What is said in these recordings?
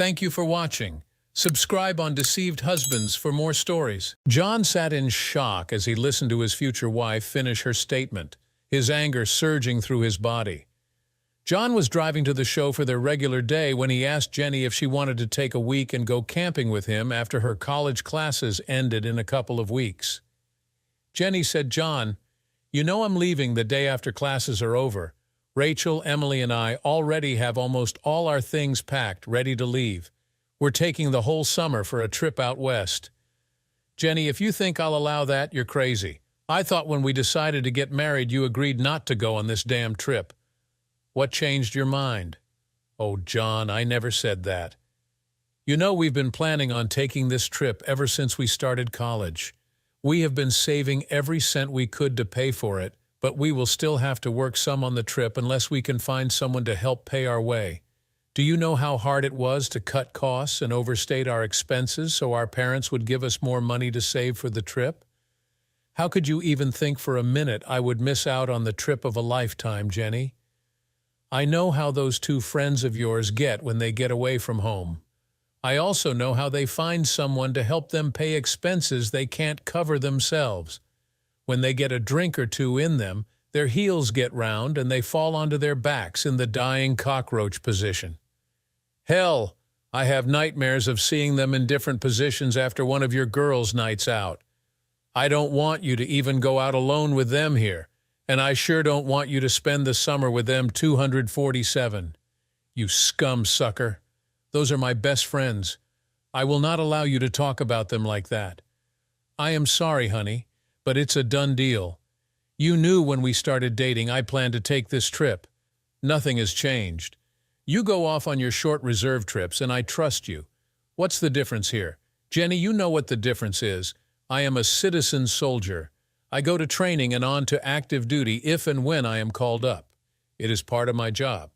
Thank you for watching. Subscribe on Deceived Husbands for more stories. John sat in shock as he listened to his future wife finish her statement, his anger surging through his body. John was driving to the show for their regular day when he asked Jenny if she wanted to take a week and go camping with him after her college classes ended in a couple of weeks. Jenny said, "John, you know I'm leaving the day after classes are over. Rachel, Emily, and I already have almost all our things packed, ready to leave. We're taking the whole summer for a trip out west." "Jenny, if you think I'll allow that, you're crazy. I thought when we decided to get married you agreed not to go on this damn trip." "What changed your mind?" "Oh, John, I never said that. You know we've been planning on taking this trip ever since we started college. We have been saving every cent we could to pay for it, but we will still have to work some on the trip unless we can find someone to help pay our way. Do you know how hard it was to cut costs and overstate our expenses so our parents would give us more money to save for the trip? How could you even think for a minute I would miss out on the trip of a lifetime, Jenny? I know how those two friends of yours get when they get away from home. I also know how they find someone to help them pay expenses they can't cover themselves. When they get a drink or two in them, their heels get round and they fall onto their backs in the dying cockroach position. Hell, I have nightmares of seeing them in different positions after one of your girls' nights out. I don't want you to even go out alone with them here, and I sure don't want you to spend the summer with them 247. You scum sucker. Those are my best friends. I will not allow you to talk about them like that. I am sorry, honey, but it's a done deal. You knew when we started dating I planned to take this trip. Nothing has changed. You go off on your short reserve trips and I trust you. What's the difference here? Jenny, you know what the difference is. I am a citizen soldier. I go to training and on to active duty if and when I am called up. It is part of my job.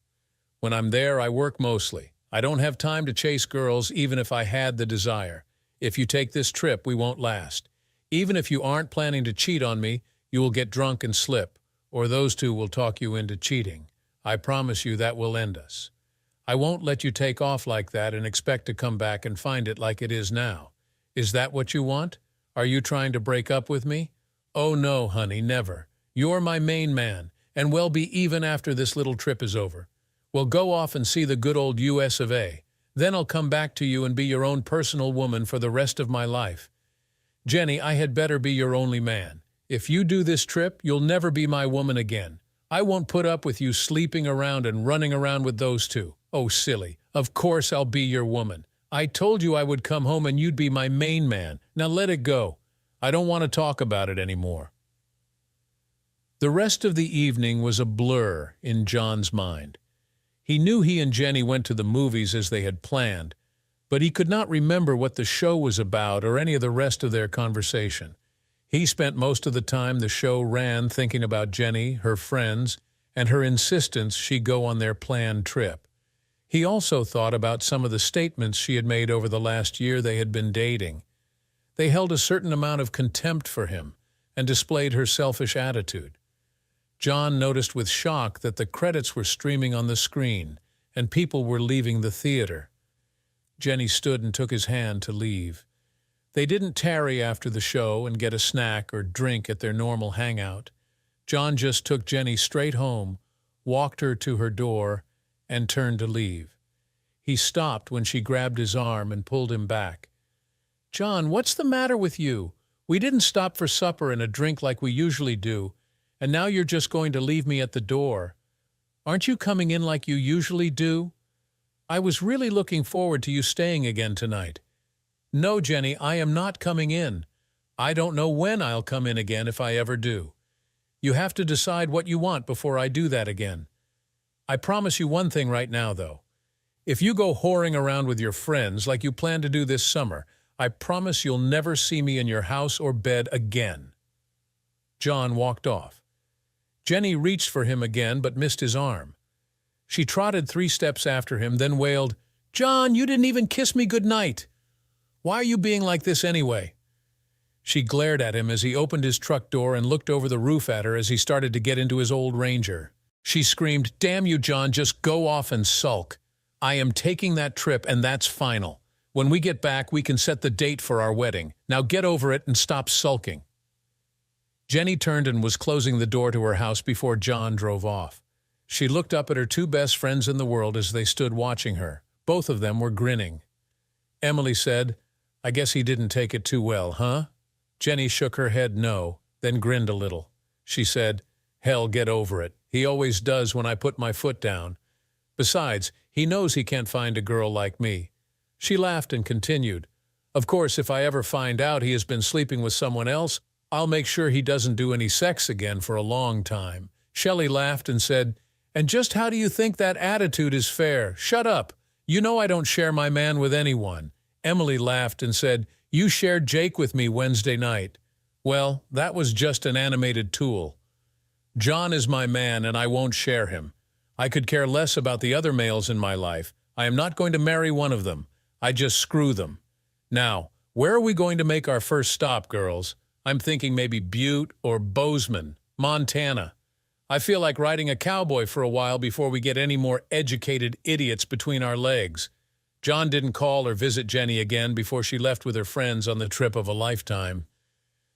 When I'm there, I work mostly. I don't have time to chase girls even if I had the desire. If you take this trip, we won't last. Even if you aren't planning to cheat on me, you will get drunk and slip, or those two will talk you into cheating. I promise you that will end us. I won't let you take off like that and expect to come back and find it like it is now. Is that what you want? Are you trying to break up with me? Oh no, honey, never. You're my main man, and will be even after this little trip is over. We'll go off and see the good old US of A. Then I'll come back to you and be your own personal woman for the rest of my life. Jenny, I had better be your only man. If you do this trip, you'll never be my woman again. I won't put up with you sleeping around and running around with those two. Oh, silly. Of course I'll be your woman. I told you I would come home and you'd be my main man. Now let it go. I don't want to talk about it anymore. The rest of the evening was a blur in John's mind. He knew he and Jenny went to the movies as they had planned, but he could not remember what the show was about or any of the rest of their conversation. He spent most of the time the show ran thinking about Jenny, her friends, and her insistence she go on their planned trip. He also thought about some of the statements she had made over the last year they had been dating. They held a certain amount of contempt for him and displayed her selfish attitude. John noticed with shock that the credits were streaming on the screen and people were leaving the theater. Jenny stood and took his hand to leave. They didn't tarry after the show and get a snack or drink at their normal hangout. John just took Jenny straight home, walked her to her door, and turned to leave. He stopped when she grabbed his arm and pulled him back. "John, what's the matter with you? We didn't stop for supper and a drink like we usually do, and now you're just going to leave me at the door. Aren't you coming in like you usually do? I was really looking forward to you staying again tonight." "No, Jenny, I am not coming in. I don't know when I'll come in again if I ever do. You have to decide what you want before I do that again. I promise you one thing right now, though. If you go whoring around with your friends like you plan to do this summer, I promise you'll never see me in your house or bed again." John walked off. Jenny reached for him again but missed his arm. She trotted 3 steps after him, then wailed, "John, you didn't even kiss me good night. Why are you being like this anyway?" She glared at him as he opened his truck door and looked over the roof at her as he started to get into his old Ranger. She screamed, "Damn you, John, just go off and sulk. I am taking that trip, and that's final. When we get back, we can set the date for our wedding. Now get over it and stop sulking." Jenny turned and was closing the door to her house before John drove off. She looked up at her two best friends in the world as they stood watching her. Both of them were grinning. Emily said, "I guess he didn't take it too well, huh?" Jenny shook her head no, then grinned a little. She said, "Hell, get over it. He always does when I put my foot down. Besides, he knows he can't find a girl like me." She laughed and continued, "Of course, if I ever find out he has been sleeping with someone else, I'll make sure he doesn't do any sex again for a long time." Shelley laughed and said, "And just how do you think that attitude is fair? Shut up. You know I don't share my man with anyone." Emily laughed and said, "You shared Jake with me Wednesday night." "Well, that was just an animated tool. John is my man and I won't share him. I could care less about the other males in my life. I am not going to marry one of them. I just screw them. Now, where are we going to make our first stop, girls? I'm thinking maybe Butte or Bozeman, Montana. I feel like riding a cowboy for a while before we get any more educated idiots between our legs." John didn't call or visit Jenny again before she left with her friends on the trip of a lifetime.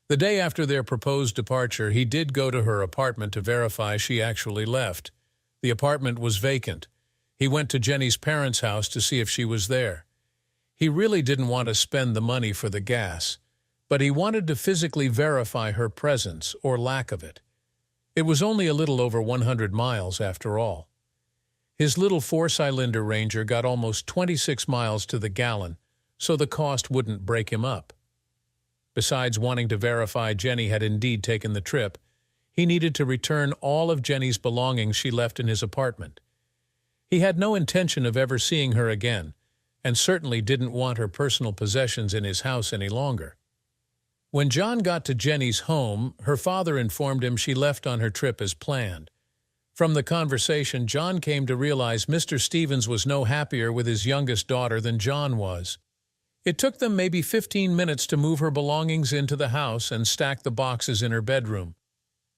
The day after their proposed departure, he did go to her apartment to verify she actually left. The apartment was vacant. He went to Jenny's parents' house to see if she was there. He really didn't want to spend the money for the gas, but he wanted to physically verify her presence or lack of it. It was only a little over 100 miles after all. His little four-cylinder Ranger got almost 26 miles to the gallon, so the cost wouldn't break him up. Besides wanting to verify Jenny had indeed taken the trip, he needed to return all of Jenny's belongings she left in his apartment. He had no intention of ever seeing her again, and certainly didn't want her personal possessions in his house any longer. When John got to Jenny's home, her father informed him she left on her trip as planned. From the conversation, John came to realize Mr. Stevens was no happier with his youngest daughter than John was. It took them maybe 15 minutes to move her belongings into the house and stack the boxes in her bedroom.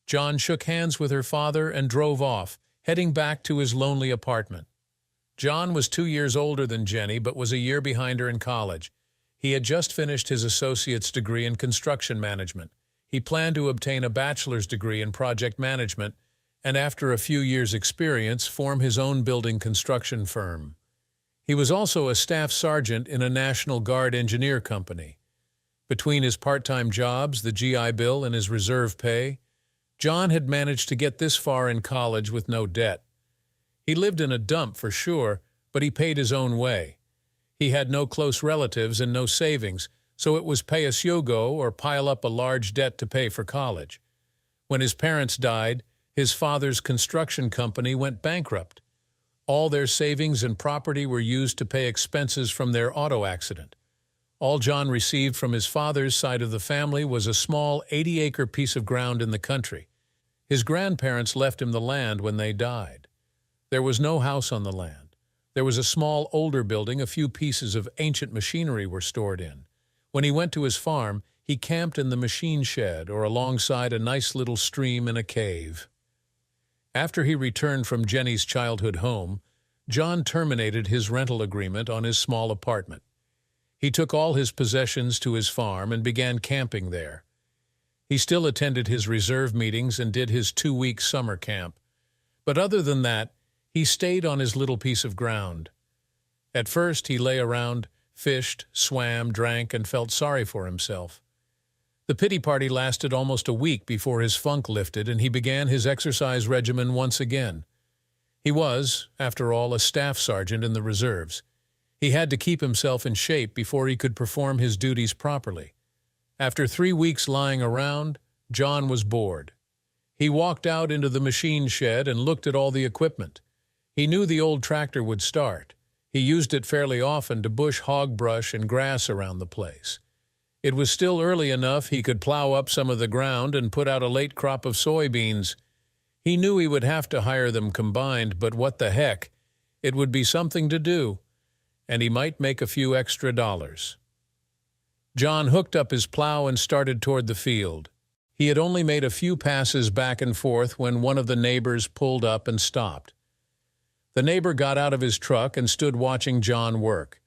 John shook hands with her father and drove off, heading back to his lonely apartment. John was 2 years older than Jenny, but was a year behind her in college. He had just finished his associate's degree in construction management. He planned to obtain a bachelor's degree in project management, and after a few years' experience, form his own building construction firm. He was also a staff sergeant in a National Guard engineer company. Between his part-time jobs, the GI Bill, and his reserve pay, John had managed to get this far in college with no debt. He lived in a dump for sure, but he paid his own way. He had no close relatives and no savings, so it was pay as you go or pile up a large debt to pay for college. When his parents died, his father's construction company went bankrupt. All their savings and property were used to pay expenses from their auto accident. All John received from his father's side of the family was a small 80-acre piece of ground in the country. His grandparents left him the land when they died. There was no house on the land. There was a small older building a few pieces of ancient machinery were stored in. When he went to his farm, he camped in the machine shed or alongside a nice little stream in a cave. After he returned from Jenny's childhood home, John terminated his rental agreement on his small apartment. He took all his possessions to his farm and began camping there. He still attended his reserve meetings and did his 2-week summer camp. But other than that, he stayed on his little piece of ground. At first, he lay around, fished, swam, drank, and felt sorry for himself. The pity party lasted almost a week before his funk lifted and he began his exercise regimen once again. He was, after all, a staff sergeant in the reserves. He had to keep himself in shape before he could perform his duties properly. After 3 weeks lying around, John was bored. He walked out into the machine shed and looked at all the equipment. He knew the old tractor would start. He used it fairly often to bush hog brush and grass around the place. It was still early enough he could plow up some of the ground and put out a late crop of soybeans. He knew he would have to hire them combined, but what the heck? It would be something to do, and he might make a few extra dollars. John hooked up his plow and started toward the field. He had only made a few passes back and forth when one of the neighbors pulled up and stopped. The neighbor got out of his truck and stood watching John work.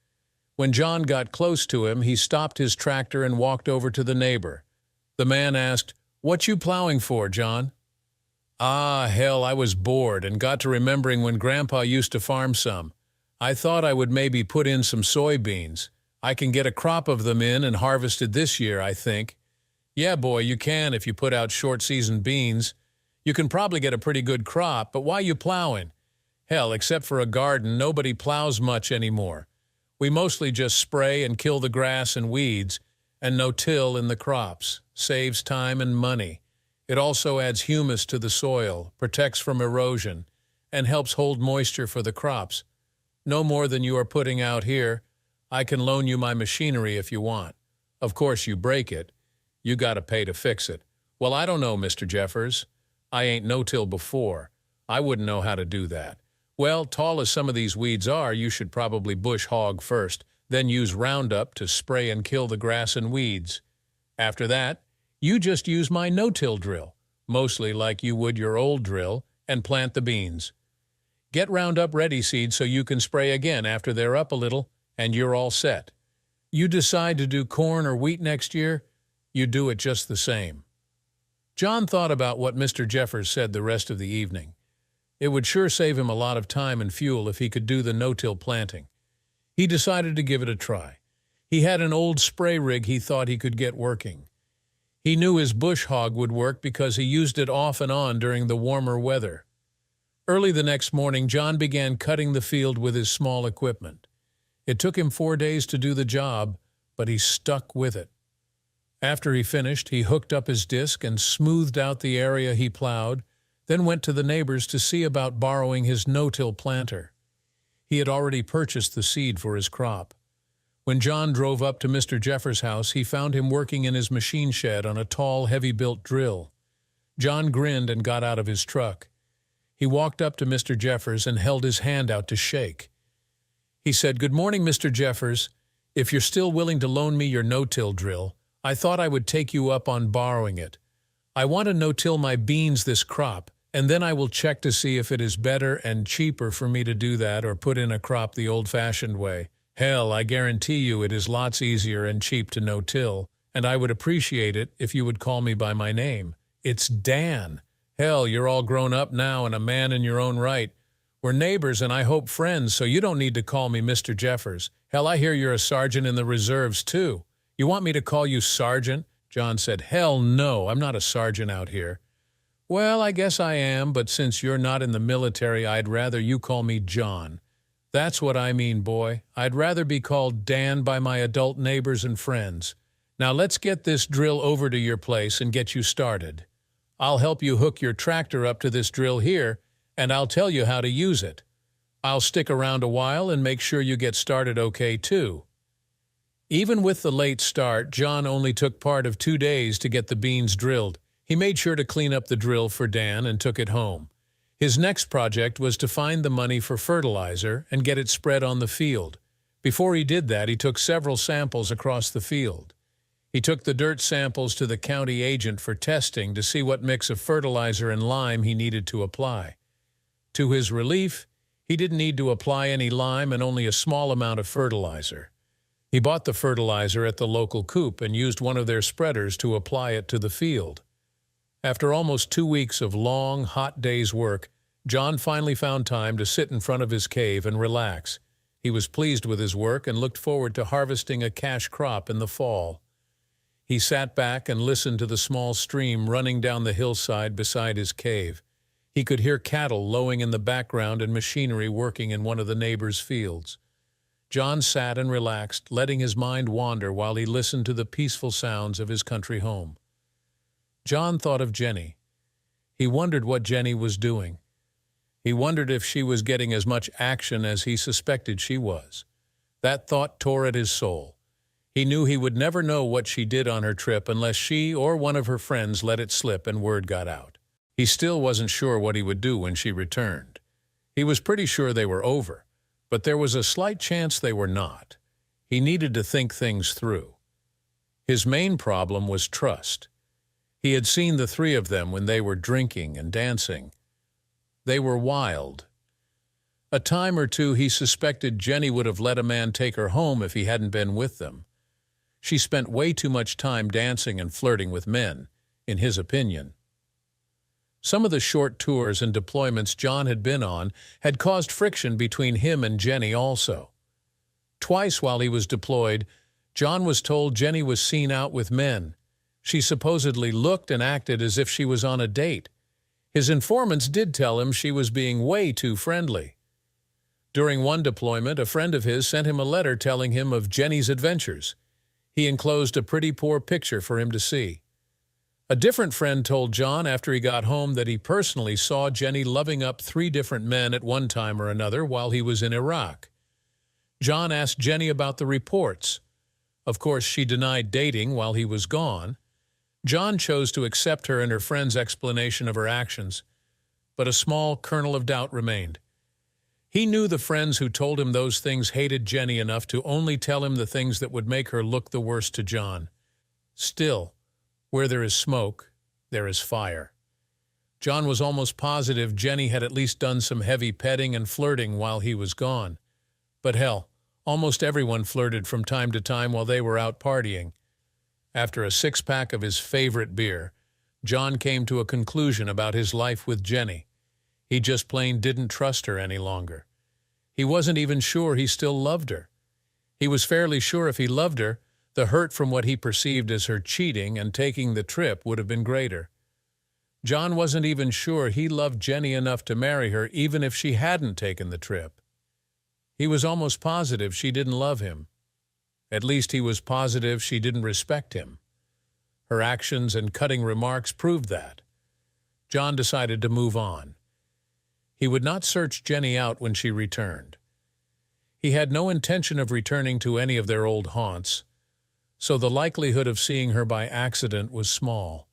When John got close to him, he stopped his tractor and walked over to the neighbor. The man asked, "What you plowing for, John?" "Ah, hell, I was bored and got to remembering when Grandpa used to farm some. I thought I would maybe put in some soybeans. I can get a crop of them in and harvested this year, I think." "Yeah, boy, you can if you put out short-season beans. You can probably get a pretty good crop, but why you plowing? Hell, except for a garden, nobody plows much anymore. We mostly just spray and kill the grass and weeds, and no-till in the crops. Saves time and money. It also adds humus to the soil, protects from erosion, and helps hold moisture for the crops. No more than you are putting out here. I can loan you my machinery if you want. Of course, you break it. You got to pay to fix it." "Well, I don't know, Mr. Jeffers. I ain't no-till before. I wouldn't know how to do that." "Well, tall as some of these weeds are, you should probably bush hog first, then use Roundup to spray and kill the grass and weeds. After that, you just use my no-till drill, mostly like you would your old drill, and plant the beans. Get Roundup ready seed so you can spray again after they're up a little, and you're all set. You decide to do corn or wheat next year, you do it just the same." John thought about what Mr. Jeffers said the rest of the evening. It would sure save him a lot of time and fuel if he could do the no-till planting. He decided to give it a try. He had an old spray rig he thought he could get working. He knew his bush hog would work because he used it off and on during the warmer weather. Early the next morning, John began cutting the field with his small equipment. It took him 4 days to do the job, but he stuck with it. After he finished, he hooked up his disc and smoothed out the area he plowed, then went to the neighbors to see about borrowing his no-till planter. He had already purchased the seed for his crop. When John drove up to Mr. Jeffers' house, he found him working in his machine shed on a tall, heavy-built drill. John grinned and got out of his truck. He walked up to Mr. Jeffers and held his hand out to shake. He said, "Good morning, Mr. Jeffers. If you're still willing to loan me your no-till drill, I thought I would take you up on borrowing it. I want to no-till my beans this crop, and then I will check to see if it is better and cheaper for me to do that or put in a crop the old-fashioned way. Hell, I guarantee you it is lots easier and cheap to no-till, and I would appreciate it if you would call me by my name. It's Dan. Hell, you're all grown up now and a man in your own right. We're neighbors and I hope friends, so you don't need to call me Mr. Jeffers. Hell, I hear you're a sergeant in the reserves, too. You want me to call you Sergeant?" John said, "Hell no, I'm not a sergeant out here." "Well, I guess I am, but since you're not in the military, I'd rather you call me John. That's what I mean, boy. I'd rather be called Dan by my adult neighbors and friends. Now let's get this drill over to your place and get you started. I'll help you hook your tractor up to this drill here, and I'll tell you how to use it. I'll stick around a while and make sure you get started okay, too." Even with the late start, John only took part of 2 days to get the beans drilled. He made sure to clean up the drill for Dan and took it home. His next project was to find the money for fertilizer and get it spread on the field. Before he did that, he took several samples across the field. He took the dirt samples to the county agent for testing to see what mix of fertilizer and lime he needed to apply. To his relief, he didn't need to apply any lime and only a small amount of fertilizer. He bought the fertilizer at the local coop and used one of their spreaders to apply it to the field. After almost 2 weeks of long, hot days' work, John finally found time to sit in front of his cave and relax. He was pleased with his work and looked forward to harvesting a cash crop in the fall. He sat back and listened to the small stream running down the hillside beside his cave. He could hear cattle lowing in the background and machinery working in one of the neighbors' fields. John sat and relaxed, letting his mind wander while he listened to the peaceful sounds of his country home. John thought of Jenny. He wondered what Jenny was doing. He wondered if she was getting as much action as he suspected she was. That thought tore at his soul. He knew he would never know what she did on her trip unless she or one of her friends let it slip and word got out. He still wasn't sure what he would do when she returned. He was pretty sure they were over, but there was a slight chance they were not. He needed to think things through. His main problem was trust. He had seen the three of them when they were drinking and dancing. They were wild. A time or two he suspected Jenny would have let a man take her home if he hadn't been with them. She spent way too much time dancing and flirting with men, in his opinion. Some of the short tours and deployments John had been on had caused friction between him and Jenny also. Twice while he was deployed, John was told Jenny was seen out with men. She supposedly looked and acted as if she was on a date. His informants did tell him she was being way too friendly. During one deployment, a friend of his sent him a letter telling him of Jenny's adventures. He enclosed a pretty poor picture for him to see. A different friend told John after he got home that he personally saw Jenny loving up 3 different men at one time or another while he was in Iraq. John asked Jenny about the reports. Of course, she denied dating while he was gone. John chose to accept her and her friend's explanation of her actions, but a small kernel of doubt remained. He knew the friends who told him those things hated Jenny enough to only tell him the things that would make her look the worst to John. Still, where there is smoke, there is fire. John was almost positive Jenny had at least done some heavy petting and flirting while he was gone. But hell, almost everyone flirted from time to time while they were out partying. After a 6-pack of his favorite beer, John came to a conclusion about his life with Jenny. He just plain didn't trust her any longer. He wasn't even sure he still loved her. He was fairly sure if he loved her, the hurt from what he perceived as her cheating and taking the trip would have been greater. John wasn't even sure he loved Jenny enough to marry her even if she hadn't taken the trip. He was almost positive she didn't love him. At least he was positive she didn't respect him. Her actions and cutting remarks proved that. John decided to move on. He would not search Jenny out when she returned. He had no intention of returning to any of their old haunts, so the likelihood of seeing her by accident was small.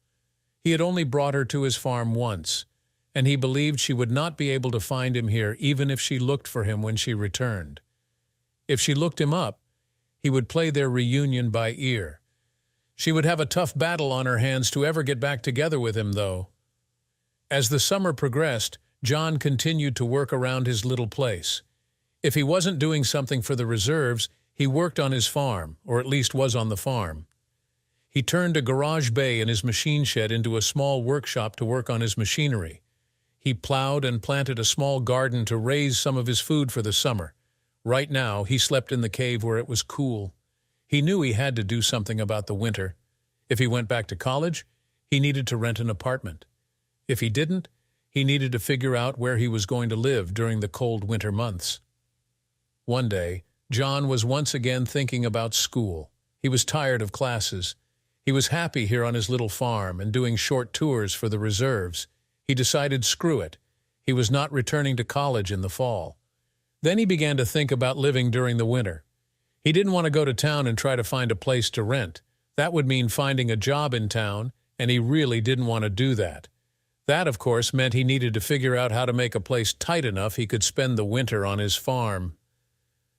He had only brought her to his farm once, and he believed she would not be able to find him here even if she looked for him when she returned. If she looked him up, he would play their reunion by ear. She would have a tough battle on her hands to ever get back together with him, though. As the summer progressed, John continued to work around his little place. If he wasn't doing something for the reserves, he worked on his farm, or at least was on the farm. He turned a garage bay in his machine shed into a small workshop to work on his machinery. He plowed and planted a small garden to raise some of his food for the summer. Right now, he slept in the cave where it was cool. He knew he had to do something about the winter. If he went back to college, he needed to rent an apartment. If he didn't, he needed to figure out where he was going to live during the cold winter months. One day, John was once again thinking about school. He was tired of classes. He was happy here on his little farm and doing short tours for the reserves. He decided screw it. He was not returning to college in the fall. Then he began to think about living during the winter. He didn't want to go to town and try to find a place to rent. That would mean finding a job in town, and he really didn't want to do that. That, of course, meant he needed to figure out how to make a place tight enough he could spend the winter on his farm.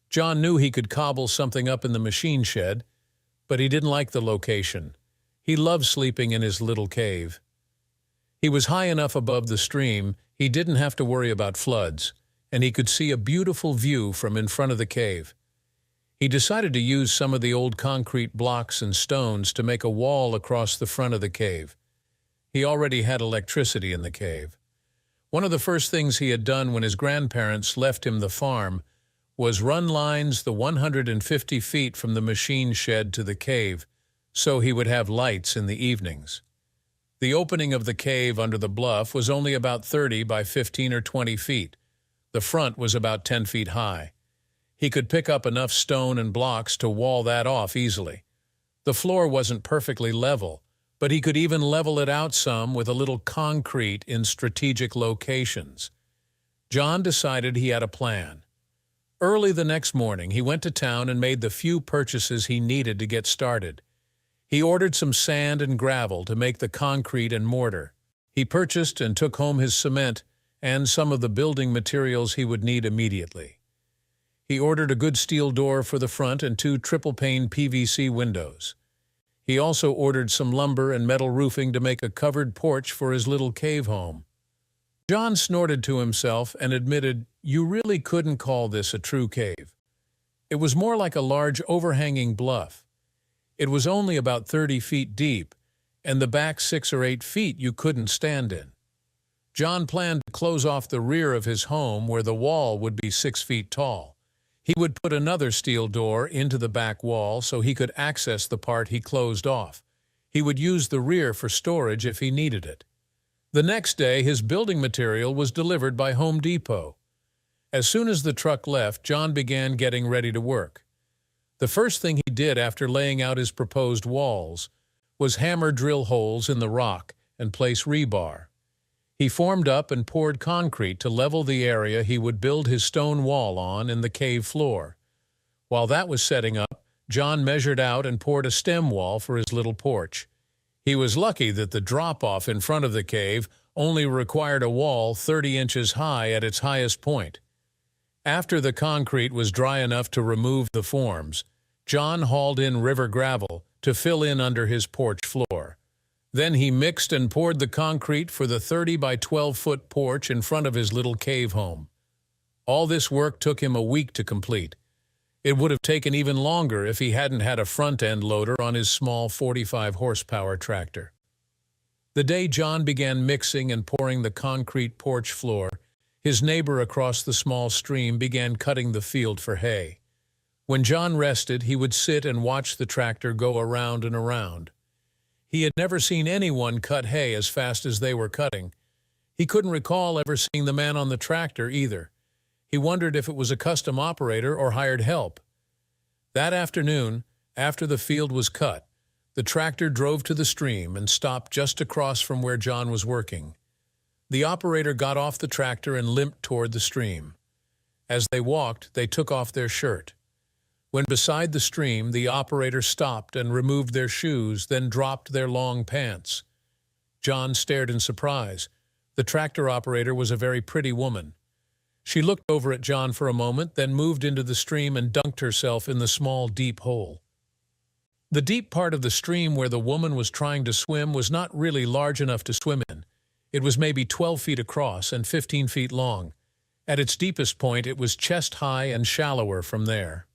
John knew he could cobble something up in the machine shed, but he didn't like the location. He loved sleeping in his little cave. He was high enough above the stream, he didn't have to worry about floods, and he could see a beautiful view from in front of the cave. He decided to use some of the old concrete blocks and stones to make a wall across the front of the cave. He already had electricity in the cave. One of the first things he had done when his grandparents left him the farm was run lines the 150 feet from the machine shed to the cave, so he would have lights in the evenings. The opening of the cave under the bluff was only about 30 by 15 or 20 feet. The front was about 10 feet high. He could pick up enough stone and blocks to wall that off easily. The floor wasn't perfectly level, but he could even level it out some with a little concrete in strategic locations. John decided he had a plan. Early the next morning, he went to town and made the few purchases he needed to get started. He ordered some sand and gravel to make the concrete and mortar. He purchased and took home his cement and some of the building materials he would need immediately. He ordered a good steel door for the front and 2 triple-pane PVC windows. He also ordered some lumber and metal roofing to make a covered porch for his little cave home. John snorted to himself and admitted, "You really couldn't call this a true cave. It was more like a large overhanging bluff. It was only about 30 feet deep, and the back 6 or 8 feet you couldn't stand in." John planned to close off the rear of his home where the wall would be 6 feet tall. He would put another steel door into the back wall so he could access the part he closed off. He would use the rear for storage if he needed it. The next day, his building material was delivered by Home Depot. As soon as the truck left, John began getting ready to work. The first thing he did after laying out his proposed walls was hammer drill holes in the rock and place rebar. He formed up and poured concrete to level the area he would build his stone wall on in the cave floor. While that was setting up, John measured out and poured a stem wall for his little porch. He was lucky that the drop-off in front of the cave only required a wall 30 inches high at its highest point. After the concrete was dry enough to remove the forms, John hauled in river gravel to fill in under his porch floor. Then he mixed and poured the concrete for the 30 by 12-foot porch in front of his little cave home. All this work took him a week to complete. It would have taken even longer if he hadn't had a front-end loader on his small 45-horsepower tractor. The day John began mixing and pouring the concrete porch floor, his neighbor across the small stream began cutting the field for hay. When John rested, he would sit and watch the tractor go around and around. He had never seen anyone cut hay as fast as they were cutting. He couldn't recall ever seeing the man on the tractor either. He wondered if it was a custom operator or hired help. That afternoon, after the field was cut, the tractor drove to the stream and stopped just across from where John was working. The operator got off the tractor and limped toward the stream. As they walked, they took off their shirt. When beside the stream, the operator stopped and removed their shoes, then dropped their long pants. John stared in surprise. The tractor operator was a very pretty woman. She looked over at John for a moment, then moved into the stream and dunked herself in the small, deep hole. The deep part of the stream where the woman was trying to swim was not really large enough to swim in. It was maybe 12 feet across and 15 feet long. At its deepest point, it was chest-high and shallower from there.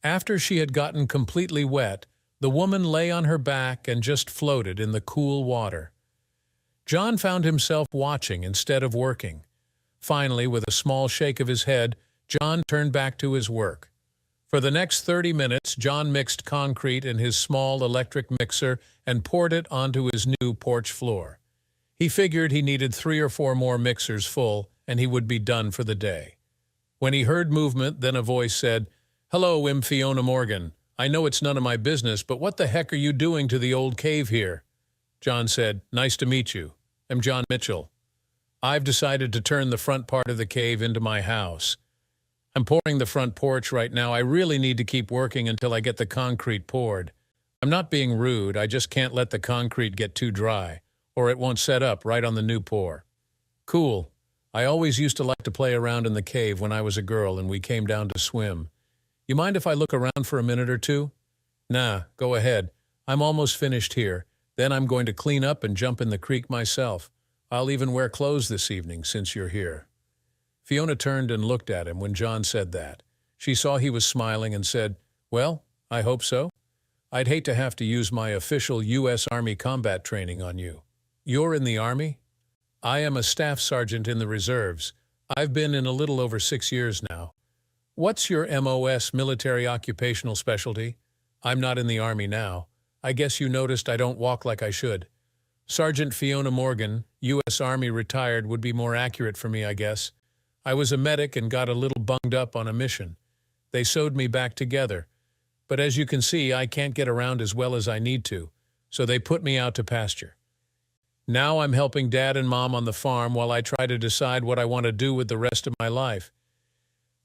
After she had gotten completely wet, the woman lay on her back and just floated in the cool water. John found himself watching instead of working. Finally, with a small shake of his head, John turned back to his work. For the next 30 minutes, John mixed concrete in his small electric mixer and poured it onto his new porch floor. He figured he needed 3 or 4 more mixers full, and he would be done for the day. When he heard movement, then a voice said, "Hello, I'm Fiona Morgan. I know it's none of my business, but what the heck are you doing to the old cave here?" John said, "Nice to meet you. I'm John Mitchell. I've decided to turn the front part of the cave into my house. I'm pouring the front porch right now. I really need to keep working until I get the concrete poured. I'm not being rude, I just can't let the concrete get too dry, or it won't set up right on the new pour." "Cool. I always used to like to play around in the cave when I was a girl and we came down to swim. You mind if I look around for a minute or two?" "Nah, go ahead. I'm almost finished here. Then I'm going to clean up and jump in the creek myself. I'll even wear clothes this evening since you're here." Fiona turned and looked at him when John said that. She saw he was smiling and said, "Well, I hope so. I'd hate to have to use my official U.S. Army combat training on you." "You're in the Army?" "I am a staff sergeant in the reserves. I've been in a little over 6 years now." "What's your MOS, military occupational specialty?" "I'm not in the Army now. I guess you noticed I don't walk like I should." "Sergeant Fiona Morgan, U.S. Army retired would be more accurate for me, I guess. I was a medic and got a little bunged up on a mission. They sewed me back together. But as you can see, I can't get around as well as I need to, so they put me out to pasture. Now I'm helping Dad and Mom on the farm while I try to decide what I want to do with the rest of my life.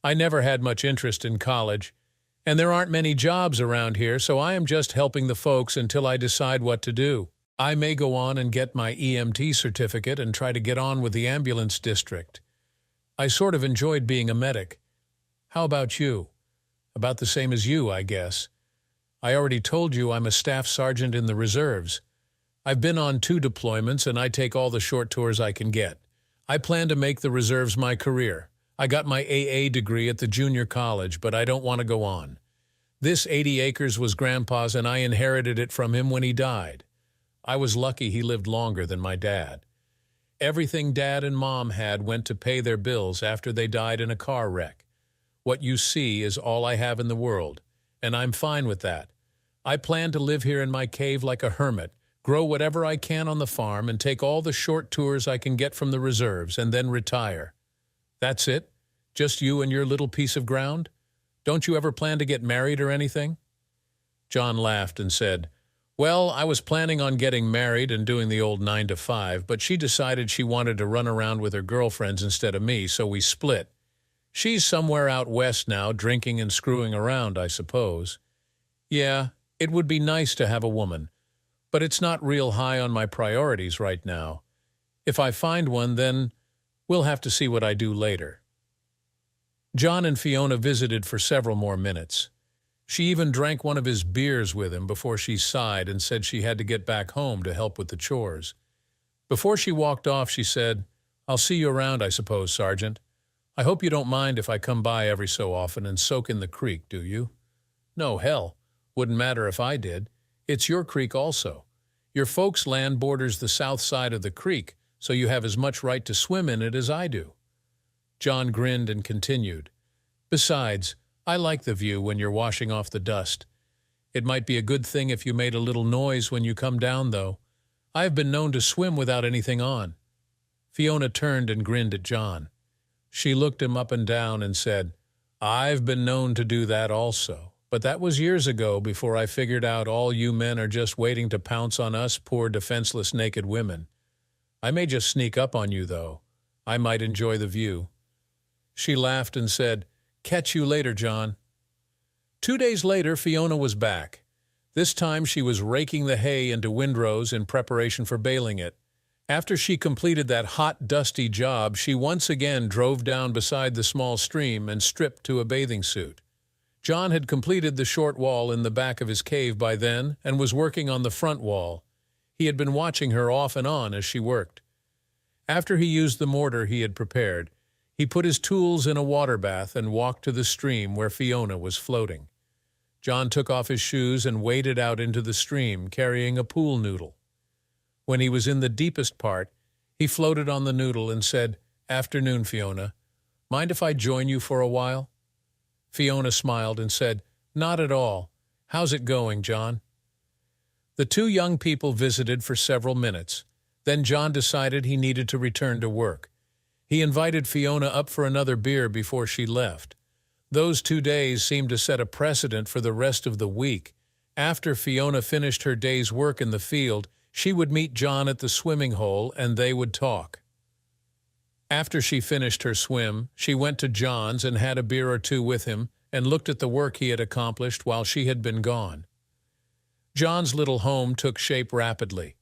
I never had much interest in college, and there aren't many jobs around here, so I am just helping the folks until I decide what to do. I may go on and get my EMT certificate and try to get on with the ambulance district. I sort of enjoyed being a medic. How about you? About the same as you, I guess. I already told you I'm a staff sergeant in the reserves. I've been on 2 deployments and I take all the short tours I can get. I plan to make the reserves my career. I got my AA degree at the junior college, but I don't want to go on. This 80 acres was Grandpa's and I inherited it from him when he died. I was lucky he lived longer than my dad. Everything Dad and Mom had went to pay their bills after they died in a car wreck. What you see is all I have in the world, and I'm fine with that. I plan to live here in my cave like a hermit, grow whatever I can on the farm, and take all the short tours I can get from the reserves, and then retire. That's it? Just you and your little piece of ground? Don't you ever plan to get married or anything? John laughed and said, "Well, I was planning on getting married and doing the old 9 to 5, but she decided she wanted to run around with her girlfriends instead of me, so we split. She's somewhere out west now, drinking and screwing around, I suppose. Yeah, it would be nice to have a woman, but it's not real high on my priorities right now. If I find one, then we'll have to see what I do later." John and Fiona visited for several more minutes. She even drank one of his beers with him before she sighed and said she had to get back home to help with the chores. Before she walked off, she said, "I'll see you around, I suppose, Sergeant. I hope you don't mind if I come by every so often and soak in the creek, do you?" "No, hell. Wouldn't matter if I did. It's your creek also. Your folks' land borders the south side of the creek, so you have as much right to swim in it as I do." John grinned and continued, "Besides, I like the view when you're washing off the dust. It might be a good thing if you made a little noise when you come down, though. I've been known to swim without anything on." Fiona turned and grinned at John. She looked him up and down and said, "I've been known to do that also, but that was years ago before I figured out all you men are just waiting to pounce on us poor defenseless naked women. I may just sneak up on you, though. I might enjoy the view." She laughed and said, "Catch you later, John." 2 days later, Fiona was back. This time she was raking the hay into windrows in preparation for baling it. After she completed that hot, dusty job, she once again drove down beside the small stream and stripped to a bathing suit. John had completed the short wall in the back of his cave by then and was working on the front wall. He had been watching her off and on as she worked. After he used the mortar he had prepared, he put his tools in a water bath and walked to the stream where Fiona was floating. John took off his shoes and waded out into the stream, carrying a pool noodle. When he was in the deepest part, he floated on the noodle and said, "Afternoon, Fiona. Mind if I join you for a while?" Fiona smiled and said, "Not at all. How's it going, John?" The two young people visited for several minutes. Then John decided he needed to return to work. He invited Fiona up for another beer before she left. Those 2 days seemed to set a precedent for the rest of the week. After Fiona finished her day's work in the field, she would meet John at the swimming hole and they would talk. After she finished her swim, she went to John's and had a beer or two with him and looked at the work he had accomplished while she had been gone. John's little home took shape rapidly.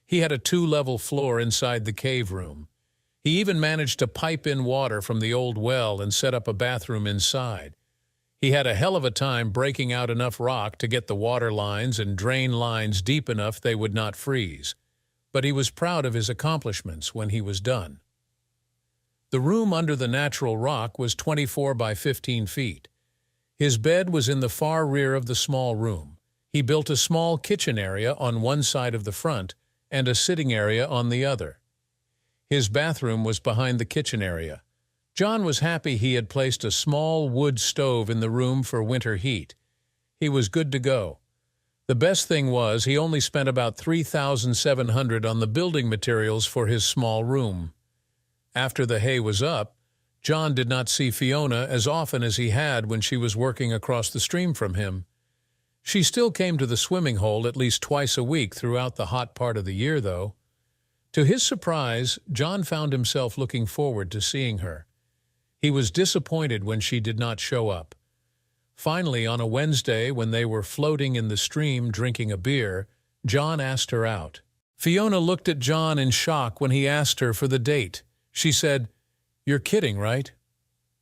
He had a 2-level floor inside the cave room. He even managed to pipe in water from the old well and set up a bathroom inside. He had a hell of a time breaking out enough rock to get the water lines and drain lines deep enough they would not freeze. But he was proud of his accomplishments when he was done. The room under the natural rock was 24 by 15 feet. His bed was in the far rear of the small room. He built a small kitchen area on one side of the front and a sitting area on the other. His bathroom was behind the kitchen area. John was happy he had placed a small wood stove in the room for winter heat. He was good to go. The best thing was he only spent about $3,700 on the building materials for his small room. After the hay was up, John did not see Fiona as often as he had when she was working across the stream from him. She still came to the swimming hole at least twice a week throughout the hot part of the year, though. To his surprise, John found himself looking forward to seeing her. He was disappointed when she did not show up. Finally, on a Wednesday, when they were floating in the stream drinking a beer, John asked her out. Fiona looked at John in shock when he asked her for the date. She said, "You're kidding, right?"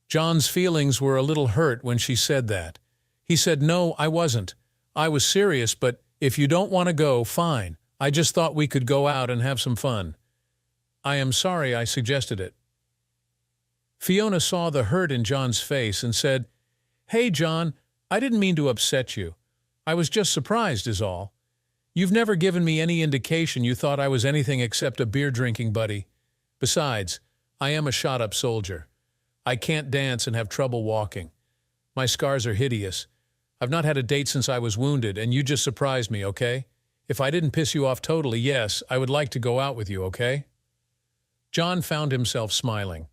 John's feelings were a little hurt when she said that. He said, "No, I wasn't. I was serious, but if you don't want to go, fine. I just thought we could go out and have some fun." I am sorry I suggested it." Fiona saw the hurt in John's face and said, "Hey, John, I didn't mean to upset you. I was just surprised is all. You've never given me any indication you thought I was anything except a beer-drinking buddy. Besides, I am a shot-up soldier. I can't dance and have trouble walking. My scars are hideous. I've not had a date since I was wounded, and you just surprised me, okay? If I didn't piss you off totally, yes, I would like to go out with you, okay?" John found himself smiling.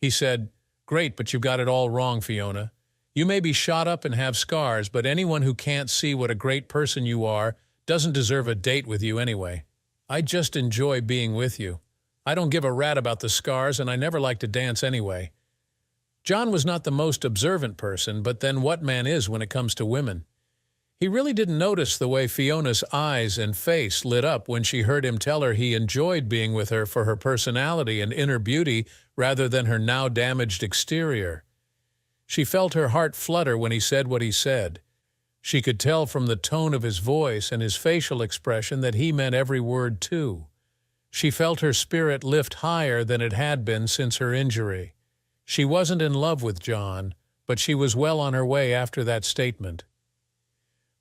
He said, "Great, but you've got it all wrong, Fiona. You may be shot up and have scars, but anyone who can't see what a great person you are doesn't deserve a date with you anyway. I just enjoy being with you. I don't give a rat about the scars, and I never like to dance anyway." John was not the most observant person, but then what man is when it comes to women? He really didn't notice the way Fiona's eyes and face lit up when she heard him tell her he enjoyed being with her for her personality and inner beauty rather than her now damaged exterior. She felt her heart flutter when he said what he said. She could tell from the tone of his voice and his facial expression that he meant every word too. She felt her spirit lift higher than it had been since her injury. She wasn't in love with John, but she was well on her way after that statement.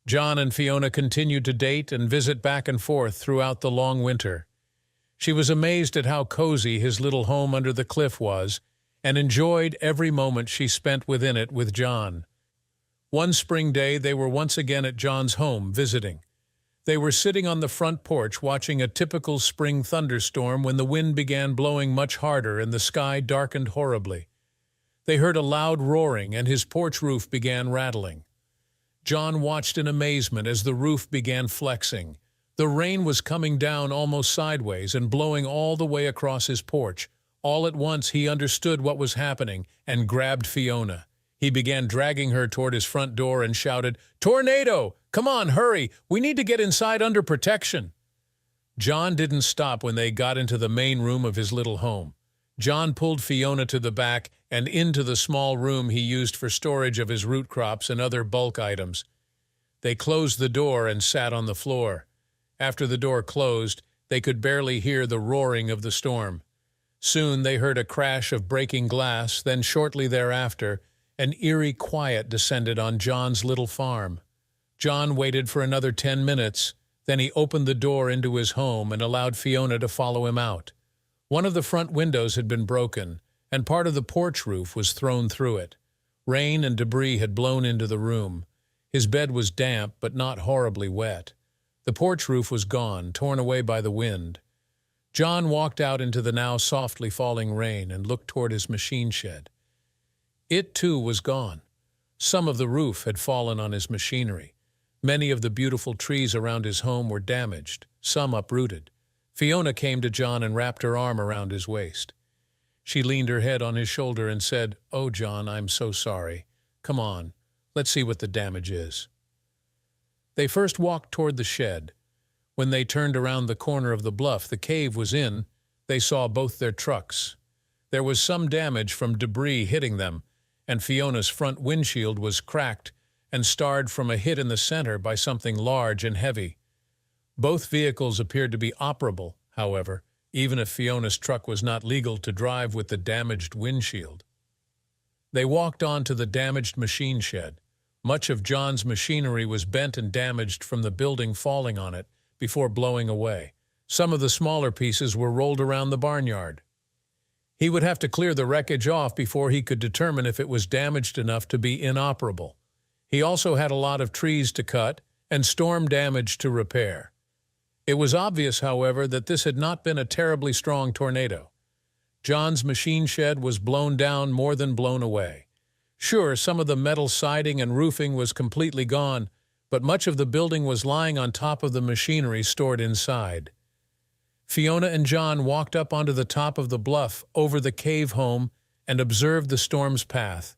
John and Fiona continued to date and visit back and forth throughout the long winter. She was amazed at how cozy his little home under the cliff was, and enjoyed every moment she spent within it with John. One spring day they were once again at John's home visiting. They were sitting on the front porch watching a typical spring thunderstorm when the wind began blowing much harder and the sky darkened horribly. They heard a loud roaring and his porch roof began rattling. John watched in amazement as the roof began flexing. The rain was coming down almost sideways and blowing all the way across his porch. All at once he understood what was happening and grabbed Fiona. He began dragging her toward his front door and shouted, "Tornado! Come on, hurry! We need to get inside under protection!" John didn't stop when they got into the main room of his little home. John pulled Fiona to the back and into the small room he used for storage of his root crops and other bulk items. They closed the door and sat on the floor. After the door closed, they could barely hear the roaring of the storm. Soon they heard a crash of breaking glass, then shortly thereafter, an eerie quiet descended on John's little farm. John waited for another 10 minutes, then he opened the door into his home and allowed Fiona to follow him out. One of the front windows had been broken, and part of the porch roof was thrown through it. Rain and debris had blown into the room. His bed was damp, but not horribly wet. The porch roof was gone, torn away by the wind. John walked out into the now softly falling rain and looked toward his machine shed. It, too, was gone. Some of the roof had fallen on his machinery. Many of the beautiful trees around his home were damaged, some uprooted. Fiona came to John and wrapped her arm around his waist. She leaned her head on his shoulder and said, "Oh, John, I'm so sorry. Come on, let's see what the damage is." They first walked toward the shed. When they turned around the corner of the bluff the cave was in, they saw both their trucks. There was some damage from debris hitting them, and Fiona's front windshield was cracked and starred from a hit in the center by something large and heavy. Both vehicles appeared to be operable, however, even if Fiona's truck was not legal to drive with the damaged windshield. They walked on to the damaged machine shed. Much of John's machinery was bent and damaged from the building falling on it before blowing away. Some of the smaller pieces were rolled around the barnyard. He would have to clear the wreckage off before he could determine if it was damaged enough to be inoperable. He also had a lot of trees to cut and storm damage to repair. It was obvious, however, that this had not been a terribly strong tornado. John's machine shed was blown down more than blown away. Sure, some of the metal siding and roofing was completely gone, but much of the building was lying on top of the machinery stored inside. Fiona and John walked up onto the top of the bluff over the cave home and observed the storm's path.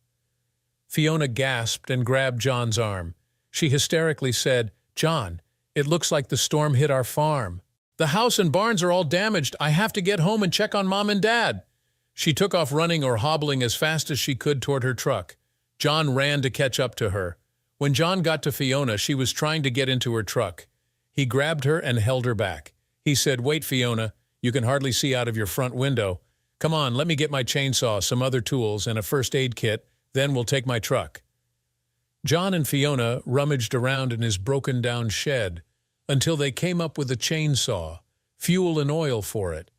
Fiona gasped and grabbed John's arm. She hysterically said, "John, it looks like the storm hit our farm. The house and barns are all damaged. I have to get home and check on Mom and Dad." She took off running or hobbling as fast as she could toward her truck. John ran to catch up to her. When John got to Fiona, she was trying to get into her truck. He grabbed her and held her back. He said, "Wait, Fiona. You can hardly see out of your front window. Come on, let me get my chainsaw, some other tools, and a first aid kit, then we'll take my truck." John and Fiona rummaged around in his broken-down shed until they came up with a chainsaw, fuel and oil for it,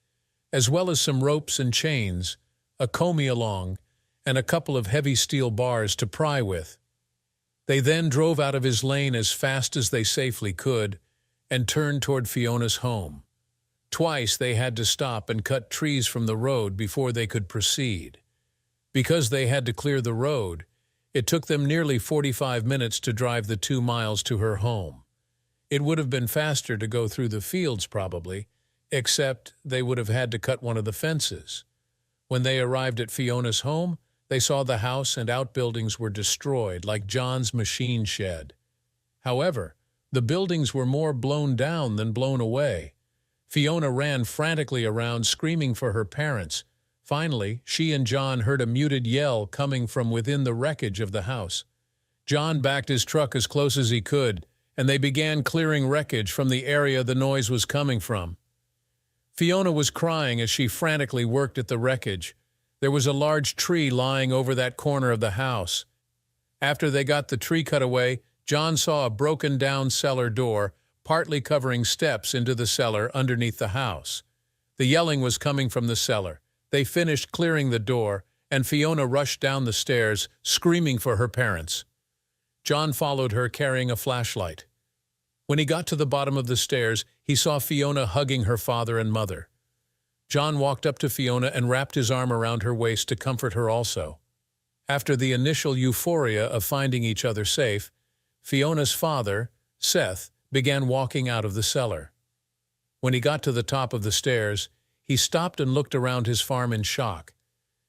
as well as some ropes and chains, a comb-along, and a couple of heavy steel bars to pry with. They then drove out of his lane as fast as they safely could and turned toward Fiona's home. Twice they had to stop and cut trees from the road before they could proceed. Because they had to clear the road, it took them nearly 45 minutes to drive the 2 miles to her home. It would have been faster to go through the fields probably, except they would have had to cut one of the fences. When they arrived at Fiona's home, they saw the house and outbuildings were destroyed, like John's machine shed. However, the buildings were more blown down than blown away. Fiona ran frantically around, screaming for her parents. Finally, she and John heard a muted yell coming from within the wreckage of the house. John backed his truck as close as he could, and they began clearing wreckage from the area the noise was coming from. Fiona was crying as she frantically worked at the wreckage. There was a large tree lying over that corner of the house. After they got the tree cut away, John saw a broken-down cellar door, partly covering steps into the cellar underneath the house. The yelling was coming from the cellar. They finished clearing the door, and Fiona rushed down the stairs, screaming for her parents. John followed her carrying a flashlight. When he got to the bottom of the stairs, he saw Fiona hugging her father and mother. John walked up to Fiona and wrapped his arm around her waist to comfort her also. After the initial euphoria of finding each other safe, Fiona's father, Seth, began walking out of the cellar. When he got to the top of the stairs, he stopped and looked around his farm in shock.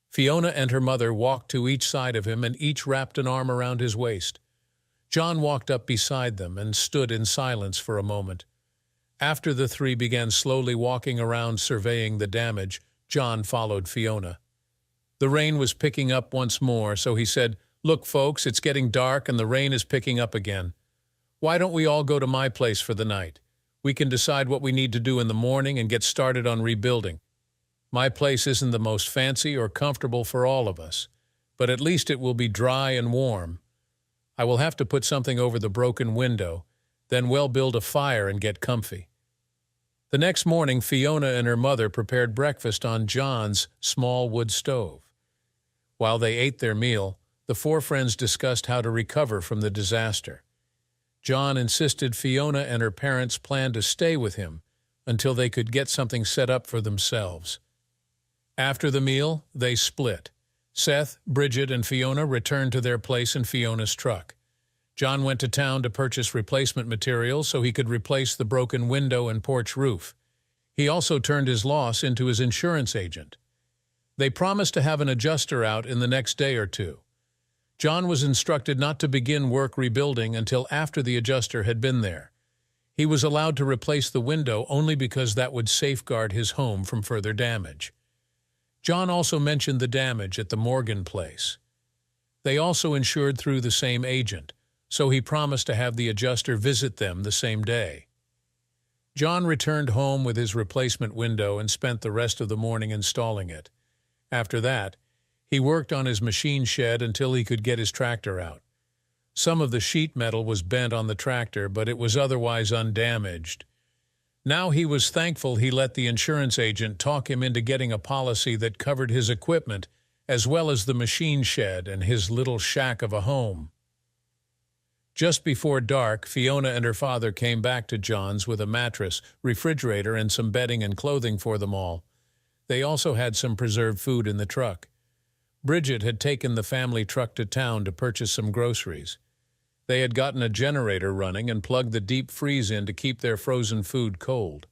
Fiona and her mother walked to each side of him and each wrapped an arm around his waist. John walked up beside them and stood in silence for a moment. After the three began slowly walking around surveying the damage, John followed Fiona. The rain was picking up once more, so he said, "Look, folks, it's getting dark and the rain is picking up again. Why don't we all go to my place for the night? We can decide what we need to do in the morning and get started on rebuilding. My place isn't the most fancy or comfortable for all of us, but at least it will be dry and warm. I will have to put something over the broken window, then we'll build a fire and get comfy." The next morning, Fiona and her mother prepared breakfast on John's small wood stove. While they ate their meal, the four friends discussed how to recover from the disaster. John insisted Fiona and her parents plan to stay with him until they could get something set up for themselves. After the meal, they split. Seth, Bridget, and Fiona returned to their place in Fiona's truck. John went to town to purchase replacement materials so he could replace the broken window and porch roof. He also turned his loss into his insurance agent. They promised to have an adjuster out in the next day or two. John was instructed not to begin work rebuilding until after the adjuster had been there. He was allowed to replace the window only because that would safeguard his home from further damage. John also mentioned the damage at the Morgan place. They also insured through the same agent, so he promised to have the adjuster visit them the same day. John returned home with his replacement window and spent the rest of the morning installing it. After that, he worked on his machine shed until he could get his tractor out. Some of the sheet metal was bent on the tractor, but it was otherwise undamaged. Now he was thankful he let the insurance agent talk him into getting a policy that covered his equipment as well as the machine shed and his little shack of a home. Just before dark, Fiona and her father came back to John's with a mattress, refrigerator, and some bedding and clothing for them all. They also had some preserved food in the truck. Bridget had taken the family truck to town to purchase some groceries. They had gotten a generator running and plugged the deep freeze in to keep their frozen food cold.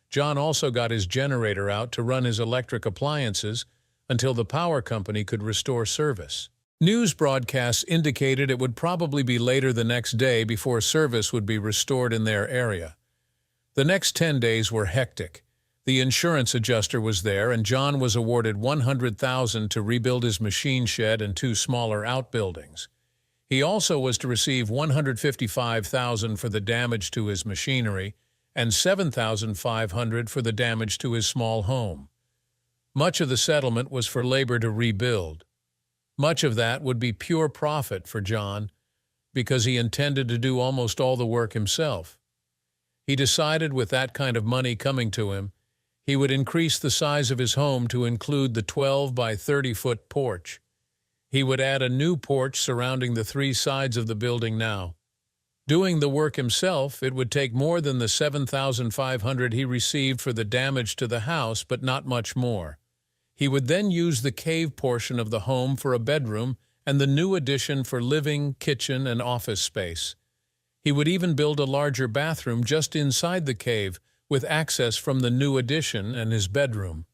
John also got his generator out to run his electric appliances until the power company could restore service. News broadcasts indicated it would probably be later the next day before service would be restored in their area. The next 10 days were hectic. The insurance adjuster was there, and John was awarded $100,000 to rebuild his machine shed and 2 smaller outbuildings. He also was to receive $155,000 for the damage to his machinery and $7,500 for the damage to his small home. Much of the settlement was for labor to rebuild. Much of that would be pure profit for John, because he intended to do almost all the work himself. He decided with that kind of money coming to him, he would increase the size of his home to include the 12 by 30-foot porch. He would add a new porch surrounding the three sides of the building now. Doing the work himself, it would take more than the $7,500 he received for the damage to the house, but not much more. He would then use the cave portion of the home for a bedroom and the new addition for living, kitchen, and office space. He would even build a larger bathroom just inside the cave, with access from the new addition and his bedroom.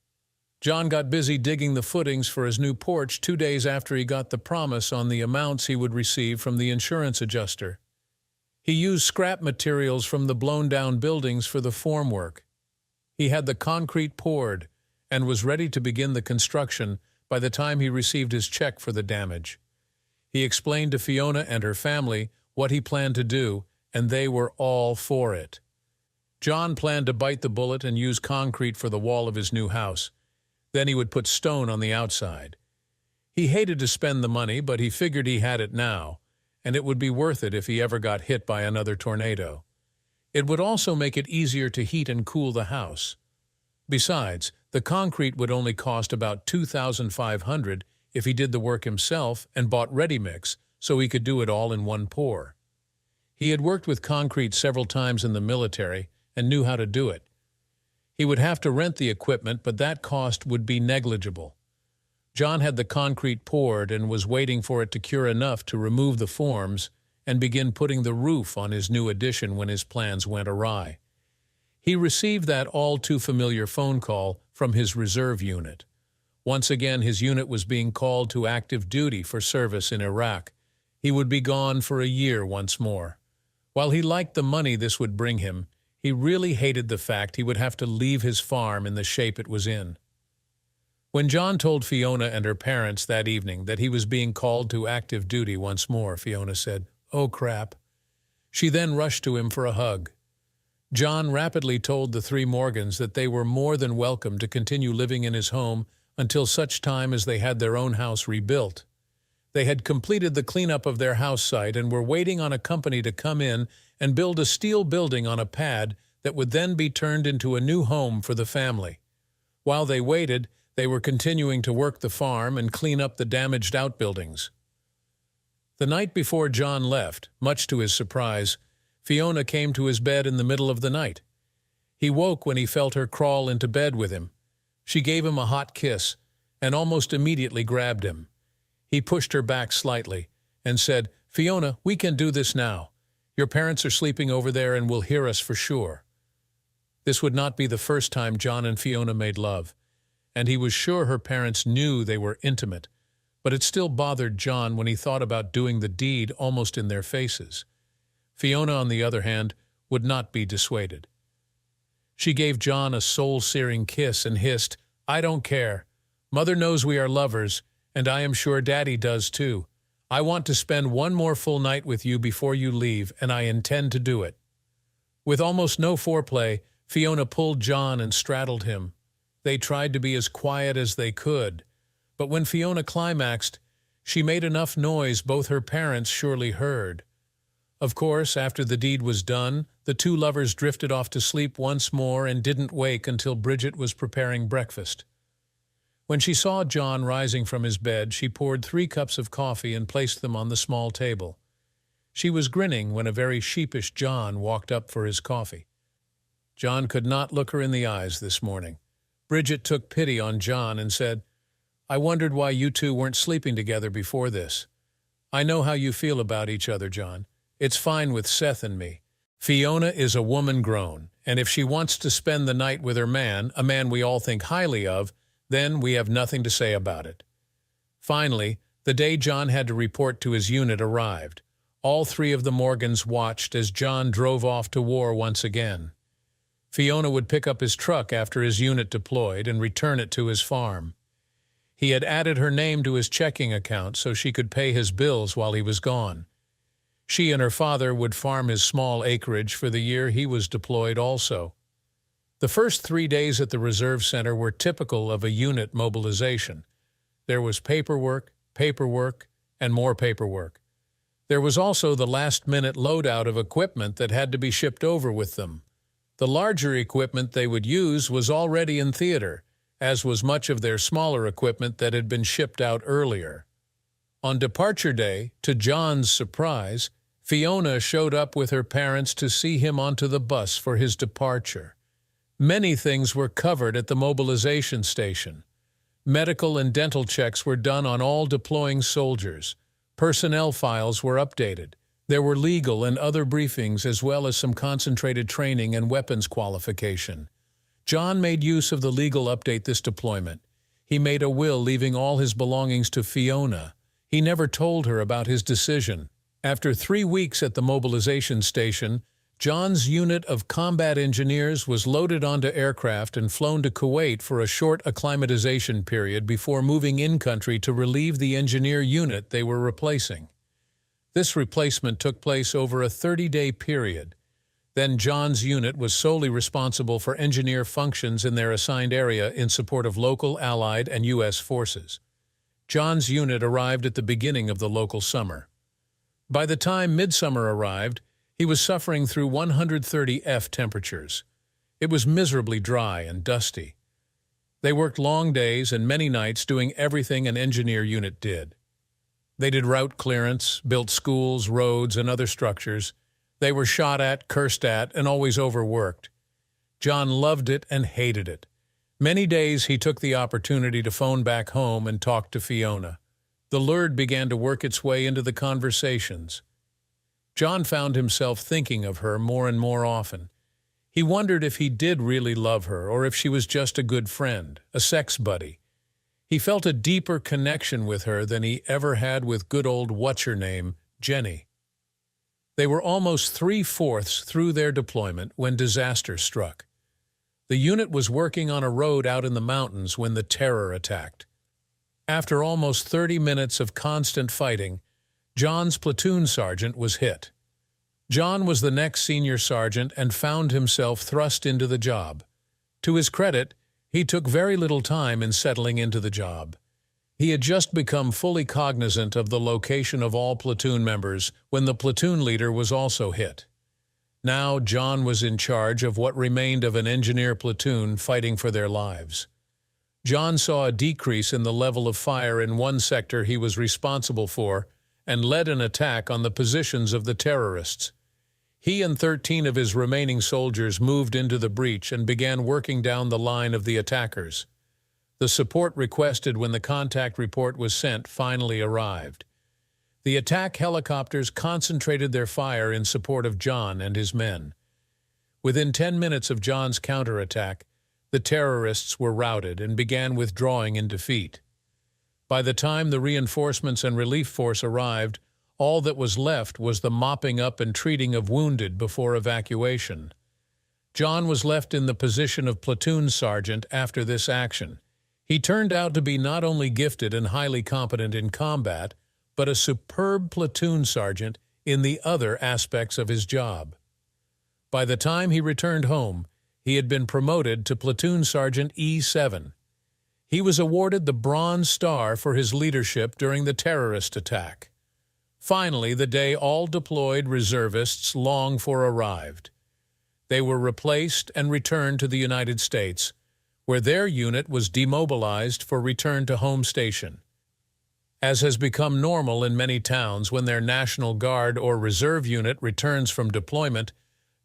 John got busy digging the footings for his new porch 2 days after he got the promise on the amounts he would receive from the insurance adjuster. He used scrap materials from the blown-down buildings for the formwork. He had the concrete poured and was ready to begin the construction by the time he received his check for the damage. He explained to Fiona and her family what he planned to do, and they were all for it. John planned to bite the bullet and use concrete for the wall of his new house. Then he would put stone on the outside. He hated to spend the money, but he figured he had it now, and it would be worth it if he ever got hit by another tornado. It would also make it easier to heat and cool the house. Besides, the concrete would only cost about $2,500 if he did the work himself and bought ready-mix, so he could do it all in one pour. He had worked with concrete several times in the military and knew how to do it. He would have to rent the equipment, but that cost would be negligible. John had the concrete poured and was waiting for it to cure enough to remove the forms and begin putting the roof on his new addition when his plans went awry. He received that all-too-familiar phone call from his reserve unit. Once again, his unit was being called to active duty for service in Iraq. He would be gone for a year once more. While he liked the money this would bring him, he really hated the fact he would have to leave his farm in the shape it was in. When John told Fiona and her parents that evening that he was being called to active duty once more, Fiona said, "Oh, crap." She then rushed to him for a hug. John rapidly told the three Morgans that they were more than welcome to continue living in his home until such time as they had their own house rebuilt. They had completed the cleanup of their house site and were waiting on a company to come in and build a steel building on a pad that would then be turned into a new home for the family. While they waited, they were continuing to work the farm and clean up the damaged outbuildings. The night before John left, much to his surprise, Fiona came to his bed in the middle of the night. He woke when he felt her crawl into bed with him. She gave him a hot kiss and almost immediately grabbed him. He pushed her back slightly and said, "Fiona, we can do this now. Your parents are sleeping over there and will hear us for sure." This would not be the first time John and Fiona made love, and he was sure her parents knew they were intimate, but it still bothered John when he thought about doing the deed almost in their faces. Fiona, on the other hand, would not be dissuaded. She gave John a soul-searing kiss and hissed, "I don't care. Mother knows we are lovers, and I am sure Daddy does too. I want to spend one more full night with you before you leave, and I intend to do it." With almost no foreplay, Fiona pulled John and straddled him. They tried to be as quiet as they could, but when Fiona climaxed, she made enough noise both her parents surely heard. Of course, after the deed was done, the two lovers drifted off to sleep once more and didn't wake until Bridget was preparing breakfast. When she saw John rising from his bed, she poured 3 cups of coffee and placed them on the small table. She was grinning when a very sheepish John walked up for his coffee. John could not look her in the eyes this morning. Bridget took pity on John and said, "I wondered why you two weren't sleeping together before this. I know how you feel about each other, John. It's fine with Seth and me. Fiona is a woman grown, and if she wants to spend the night with her man, a man we all think highly of, then we have nothing to say about it." Finally, the day John had to report to his unit arrived. All 3 of the Morgans watched as John drove off to war once again. Fiona would pick up his truck after his unit deployed and return it to his farm. He had added her name to his checking account so she could pay his bills while he was gone. She and her father would farm his small acreage for the year he was deployed also. The first 3 days at the Reserve Center were typical of a unit mobilization. There was paperwork, and more paperwork. There was also the last-minute loadout of equipment that had to be shipped over with them. The larger equipment they would use was already in theater, as was much of their smaller equipment that had been shipped out earlier. On departure day, to John's surprise, Fiona showed up with her parents to see him onto the bus for his departure. Many things were covered at the mobilization station. Medical and dental checks were done on all deploying soldiers. Personnel files were updated. There were legal and other briefings as well as some concentrated training and weapons qualification. John made use of the legal update this deployment. He made a will leaving all his belongings to Fiona. He never told her about his decision. After 3 weeks at the mobilization station, John's unit of combat engineers was loaded onto aircraft and flown to Kuwait for a short acclimatization period before moving in-country to relieve the engineer unit they were replacing. This replacement took place over a 30-day period. Then John's unit was solely responsible for engineer functions in their assigned area in support of local, Allied, and U.S. forces. John's unit arrived at the beginning of the local summer. By the time midsummer arrived, he was suffering through 130 F temperatures. It was miserably dry and dusty. They worked long days and many nights doing everything an engineer unit did. They did route clearance, built schools, roads, and other structures. They were shot at, cursed at, and always overworked. John loved it and hated it. Many days he took the opportunity to phone back home and talk to Fiona. The lure began to work its way into the conversations. John found himself thinking of her more and more often. He wondered if he did really love her or if she was just a good friend, a sex buddy. He felt a deeper connection with her than he ever had with good old what's-her-name, Jenny. They were almost 3/4 through their deployment when disaster struck. The unit was working on a road out in the mountains when the terror attacked. After almost 30 minutes of constant fighting, John's platoon sergeant was hit. John was the next senior sergeant and found himself thrust into the job. To his credit, he took very little time in settling into the job. He had just become fully cognizant of the location of all platoon members when the platoon leader was also hit. Now John was in charge of what remained of an engineer platoon fighting for their lives. John saw a decrease in the level of fire in one sector he was responsible for and led an attack on the positions of the terrorists. He and 13 of his remaining soldiers moved into the breach and began working down the line of the attackers. The support requested when the contact report was sent finally arrived. The attack helicopters concentrated their fire in support of John and his men. Within 10 minutes of John's counterattack, the terrorists were routed and began withdrawing in defeat. By the time the reinforcements and relief force arrived, all that was left was the mopping up and treating of wounded before evacuation. John was left in the position of platoon sergeant after this action. He turned out to be not only gifted and highly competent in combat, but a superb platoon sergeant in the other aspects of his job. By the time he returned home, he had been promoted to platoon sergeant E7. He was awarded the Bronze Star for his leadership during the terrorist attack. Finally, the day all deployed reservists longed for arrived. They were replaced and returned to the United States, where their unit was demobilized for return to home station. As has become normal in many towns when their National Guard or Reserve unit returns from deployment,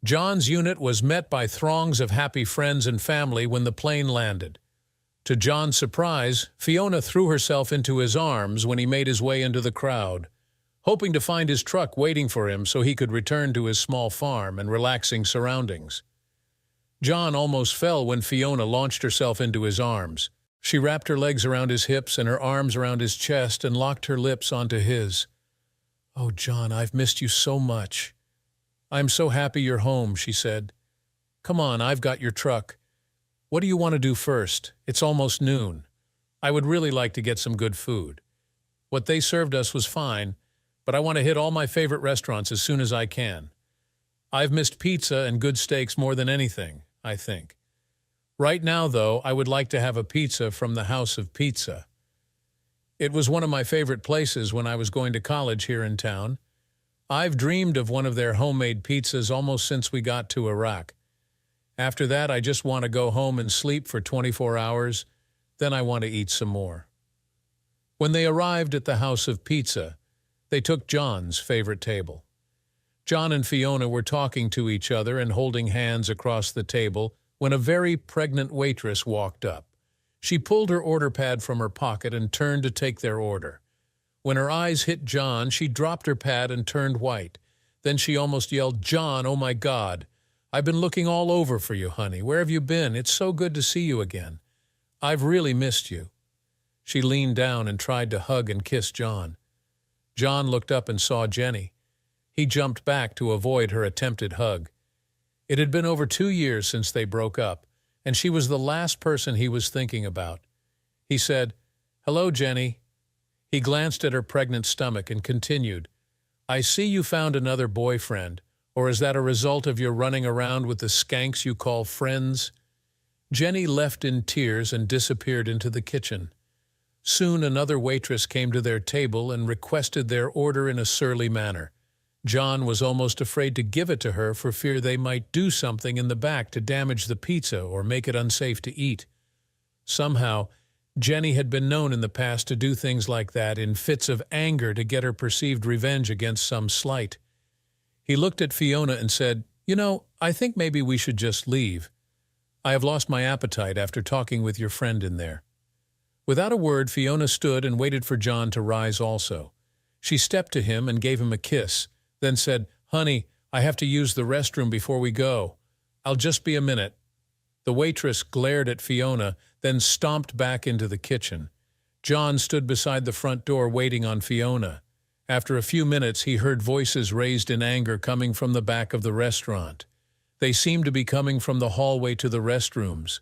John's unit was met by throngs of happy friends and family when the plane landed. To John's surprise, Fiona threw herself into his arms when he made his way into the crowd, hoping to find his truck waiting for him so he could return to his small farm and relaxing surroundings. John almost fell when Fiona launched herself into his arms. She wrapped her legs around his hips and her arms around his chest and locked her lips onto his. "Oh, John, I've missed you so much." "I'm so happy you're home," she said. "Come on, I've got your truck. What do you want to do first? It's almost noon. I would really like to get some good food. What they served us was fine, but I want to hit all my favorite restaurants as soon as I can. I've missed pizza and good steaks more than anything, I think. Right now, though, I would like to have a pizza from the House of Pizza. It was one of my favorite places when I was going to college here in town. I've dreamed of one of their homemade pizzas almost since we got to Iraq. After that, I just want to go home and sleep for 24 hours, then I want to eat some more. When they arrived at the House of Pizza, they took John's favorite table. John and Fiona were talking to each other and holding hands across the table when a very pregnant waitress walked up. She pulled her order pad from her pocket and turned to take their order. When her eyes hit John, she dropped her pad and turned white. Then she almost yelled, "John, oh my God! I've been looking all over for you, honey. Where have you been? It's so good to see you again. I've really missed you." She leaned down and tried to hug and kiss John. John looked up and saw Jenny. He jumped back to avoid her attempted hug. It had been over 2 years since they broke up, and she was the last person he was thinking about. He said, "Hello, Jenny." He glanced at her pregnant stomach and continued, "I see you found another boyfriend, or is that a result of your running around with the skanks you call friends?" Jenny left in tears and disappeared into the kitchen. Soon another waitress came to their table and requested their order in a surly manner. John was almost afraid to give it to her for fear they might do something in the back to damage the pizza or make it unsafe to eat. Somehow, Jenny had been known in the past to do things like that in fits of anger to get her perceived revenge against some slight. He looked at Fiona and said, "You know, I think maybe we should just leave. I have lost my appetite after talking with your friend in there." Without a word, Fiona stood and waited for John to rise also. She stepped to him and gave him a kiss, then said, "Honey, I have to use the restroom before we go. I'll just be a minute." The waitress glared at Fiona, then stomped back into the kitchen. John stood beside the front door waiting on Fiona. After a few minutes, he heard voices raised in anger coming from the back of the restaurant. They seemed to be coming from the hallway to the restrooms.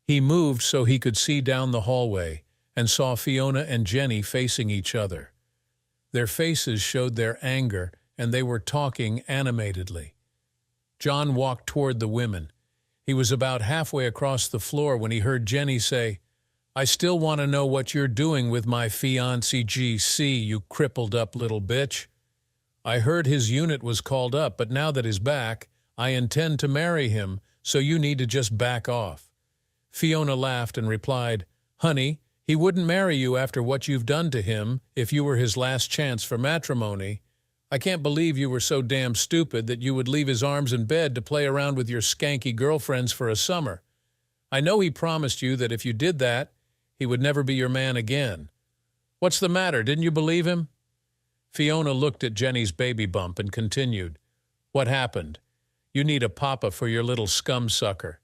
He moved so he could see down the hallway and saw Fiona and Jenny facing each other. Their faces showed their anger, and they were talking animatedly. John walked toward the women. He was about halfway across the floor when he heard Jenny say, "I still want to know what you're doing with my fiancé GC, you crippled up little bitch. I heard his unit was called up, but now that he's back, I intend to marry him, so you need to just back off." Fiona laughed and replied, "Honey, he wouldn't marry you after what you've done to him if you were his last chance for matrimony. I can't believe you were so damn stupid that you would leave his arms in bed to play around with your skanky girlfriends for a summer. I know he promised you that if you did that, he would never be your man again. What's the matter, didn't you believe him?" Fiona looked at Jenny's baby bump and continued, "What happened? You need a papa for your little scum sucker.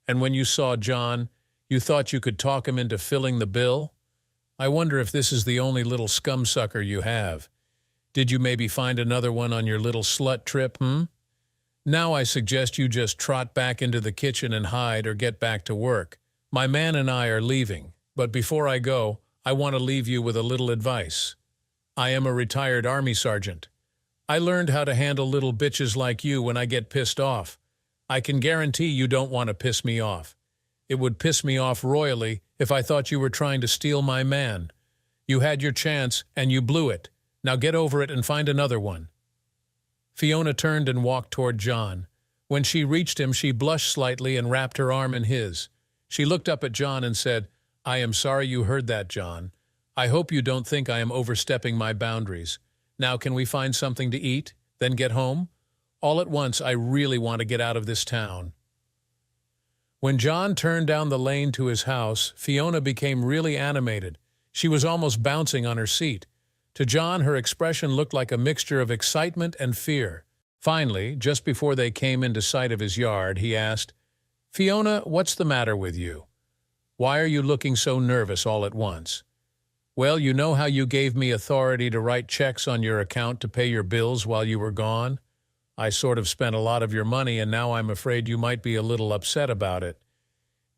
And when you saw John, you thought you could talk him into filling the bill? I wonder if this is the only little scum sucker you have. Did you maybe find another one on your little slut trip, Now I suggest you just trot back into the kitchen and hide or get back to work. My man and I are leaving, but before I go, I want to leave you with a little advice. I am a retired Army sergeant. I learned how to handle little bitches like you when I get pissed off. I can guarantee you don't want to piss me off. It would piss me off royally if I thought you were trying to steal my man. You had your chance and you blew it. Now get over it and find another one." Fiona turned and walked toward John. When she reached him, she blushed slightly and wrapped her arm in his. She looked up at John and said, "I am sorry you heard that, John. I hope you don't think I am overstepping my boundaries. Now can we find something to eat, then get home? All at once, I really want to get out of this town." When John turned down the lane to his house, Fiona became really animated. She was almost bouncing on her seat. To John, her expression looked like a mixture of excitement and fear. Finally, just before they came into sight of his yard, he asked, "Fiona, what's the matter with you? Why are you looking so nervous all at once?" "Well, you know how you gave me authority to write checks on your account to pay your bills while you were gone? I sort of spent a lot of your money, and now I'm afraid you might be a little upset about it.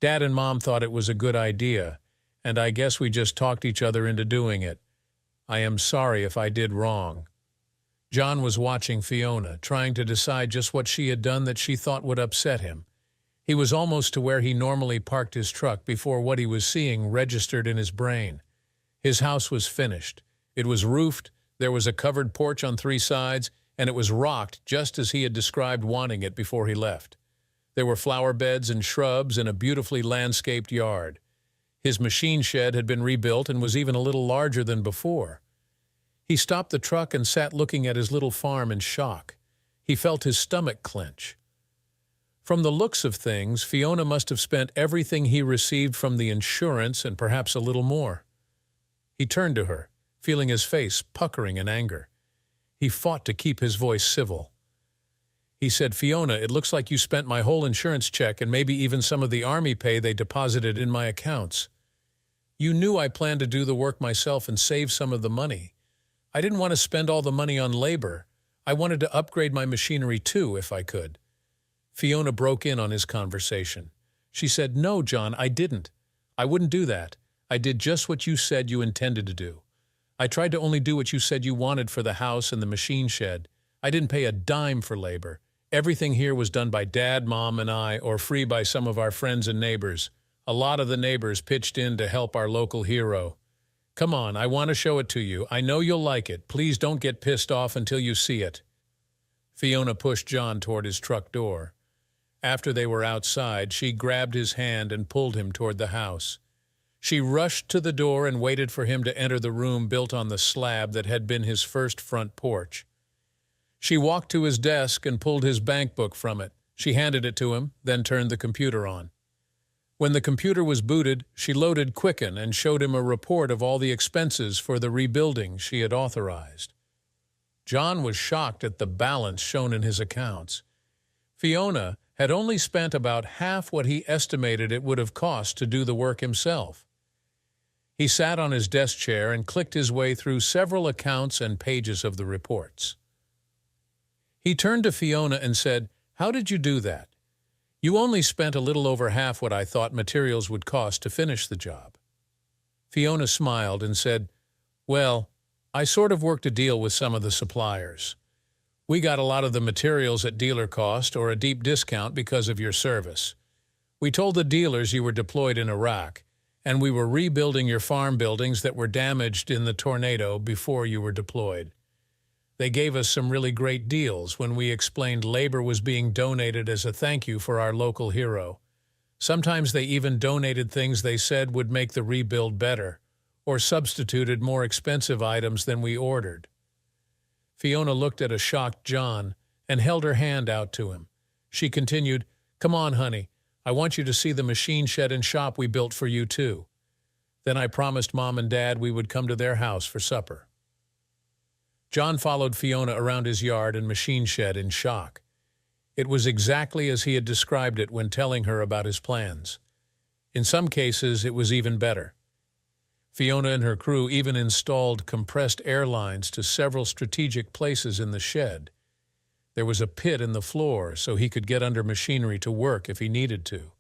Dad and Mom thought it was a good idea, and I guess we just talked each other into doing it. I am sorry if I did wrong." John was watching Fiona, trying to decide just what she had done that she thought would upset him. He was almost to where he normally parked his truck before what he was seeing registered in his brain. His house was finished. It was roofed, there was a covered porch on 3 sides, and it was rocked just as he had described wanting it before he left. There were flower beds and shrubs in a beautifully landscaped yard. His machine shed had been rebuilt and was even a little larger than before. He stopped the truck and sat looking at his little farm in shock. He felt his stomach clench. From the looks of things, Fiona must have spent everything he received from the insurance and perhaps a little more. He turned to her, feeling his face puckering in anger. He fought to keep his voice civil. He said, "Fiona, it looks like you spent my whole insurance check and maybe even some of the army pay they deposited in my accounts. You knew I planned to do the work myself and save some of the money. I didn't want to spend all the money on labor. I wanted to upgrade my machinery too, if I could." Fiona broke in on his conversation. She said, "No, John, I didn't. I wouldn't do that. I did just what you said you intended to do. I tried to only do what you said you wanted for the house and the machine shed. I didn't pay a dime for labor. Everything here was done by Dad, Mom, and I, or free by some of our friends and neighbors. A lot of the neighbors pitched in to help our local hero. Come on, I want to show it to you. I know you'll like it. Please don't get pissed off until you see it." Fiona pushed John toward his truck door. After they were outside, she grabbed his hand and pulled him toward the house. She rushed to the door and waited for him to enter the room built on the slab that had been his first front porch. She walked to his desk and pulled his bank book from it. She handed it to him, then turned the computer on. When the computer was booted, she loaded Quicken and showed him a report of all the expenses for the rebuilding she had authorized. John was shocked at the balance shown in his accounts. Fiona had only spent about half what he estimated it would have cost to do the work himself. He sat on his desk chair and clicked his way through several accounts and pages of the reports. He turned to Fiona and said, "How did you do that? You only spent a little over half what I thought materials would cost to finish the job." Fiona smiled and said, "Well, I sort of worked a deal with some of the suppliers. We got a lot of the materials at dealer cost or a deep discount because of your service. We told the dealers you were deployed in Iraq, and we were rebuilding your farm buildings that were damaged in the tornado before you were deployed. They gave us some really great deals when we explained labor was being donated as a thank you for our local hero. Sometimes they even donated things they said would make the rebuild better, or substituted more expensive items than we ordered." Fiona looked at a shocked John and held her hand out to him. She continued, "Come on, honey. I want you to see the machine shed and shop we built for you, too." Then I promised Mom and Dad we would come to their house for supper. John followed Fiona around his yard and machine shed in shock. It was exactly as he had described it when telling her about his plans. In some cases, it was even better. Fiona and her crew even installed compressed air lines to several strategic places in the shed. There was a pit in the floor so he could get under machinery to work if he needed to.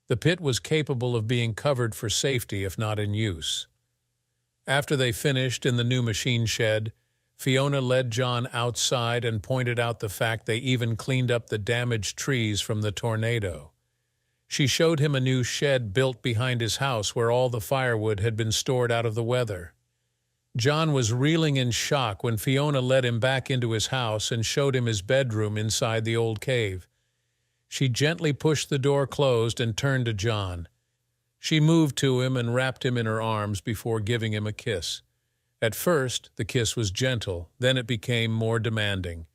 The pit was capable of being covered for safety if not in use. After they finished in the new machine shed, Fiona led John outside and pointed out the fact they even cleaned up the damaged trees from the tornado. She showed him a new shed built behind his house where all the firewood had been stored out of the weather. John was reeling in shock when Fiona led him back into his house and showed him his bedroom inside the old cave. She gently pushed the door closed and turned to John. She moved to him and wrapped him in her arms before giving him a kiss. At first, the kiss was gentle, then it became more demanding.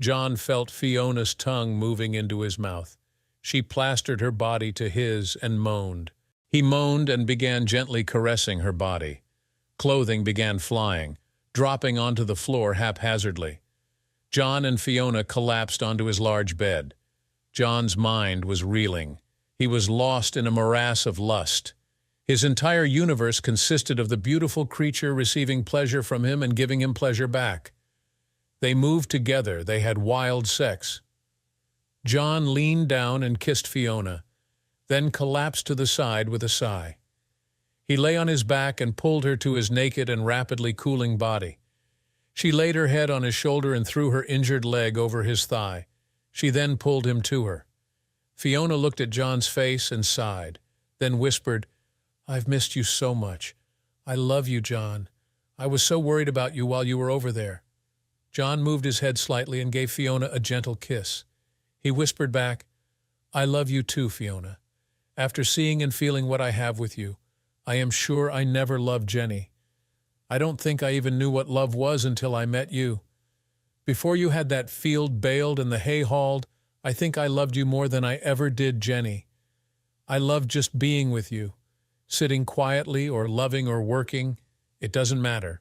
John felt Fiona's tongue moving into his mouth. She plastered her body to his and moaned. He moaned and began gently caressing her body. Clothing began flying, dropping onto the floor haphazardly. John and Fiona collapsed onto his large bed. John's mind was reeling. He was lost in a morass of lust. His entire universe consisted of the beautiful creature receiving pleasure from him and giving him pleasure back. They moved together. They had wild sex. John leaned down and kissed Fiona, then collapsed to the side with a sigh. He lay on his back and pulled her to his naked and rapidly cooling body. She laid her head on his shoulder and threw her injured leg over his thigh. She then pulled him to her. Fiona looked at John's face and sighed, then whispered, "I've missed you so much. I love you, John. I was so worried about you while you were over there." John moved his head slightly and gave Fiona a gentle kiss. He whispered back, "I love you too, Fiona. After seeing and feeling what I have with you, I am sure I never loved Jenny. I don't think I even knew what love was until I met you. Before you had that field baled and the hay hauled, I think I loved you more than I ever did Jenny. I loved just being with you, sitting quietly or loving or working. It doesn't matter.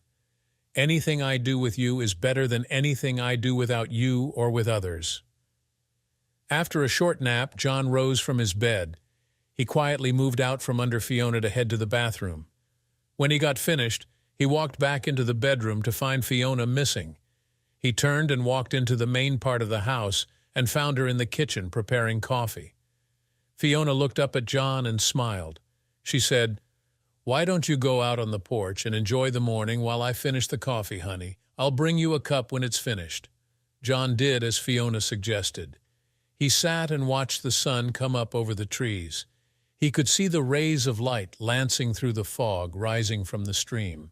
Anything I do with you is better than anything I do without you or with others." After a short nap, John rose from his bed. He quietly moved out from under Fiona to head to the bathroom. When he got finished, he walked back into the bedroom to find Fiona missing. He turned and walked into the main part of the house and found her in the kitchen preparing coffee. Fiona looked up at John and smiled. She said, "Why don't you go out on the porch and enjoy the morning while I finish the coffee, honey? I'll bring you a cup when it's finished." John did as Fiona suggested. He sat and watched the sun come up over the trees. He could see the rays of light lancing through the fog rising from the stream.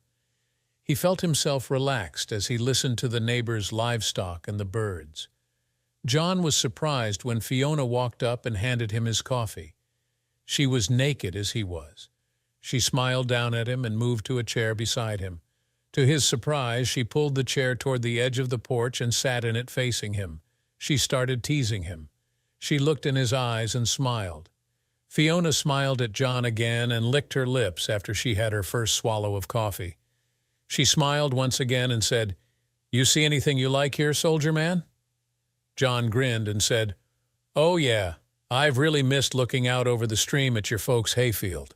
He felt himself relaxed as he listened to the neighbors' livestock and the birds. John was surprised when Fiona walked up and handed him his coffee. She was naked as he was. She smiled down at him and moved to a chair beside him. To his surprise, she pulled the chair toward the edge of the porch and sat in it facing him. She started teasing him. She looked in his eyes and smiled. Fiona smiled at John again and licked her lips after she had her first swallow of coffee. She smiled once again and said, "You see anything you like here, soldier man?" John grinned and said, "Oh yeah, I've really missed looking out over the stream at your folks' hayfield."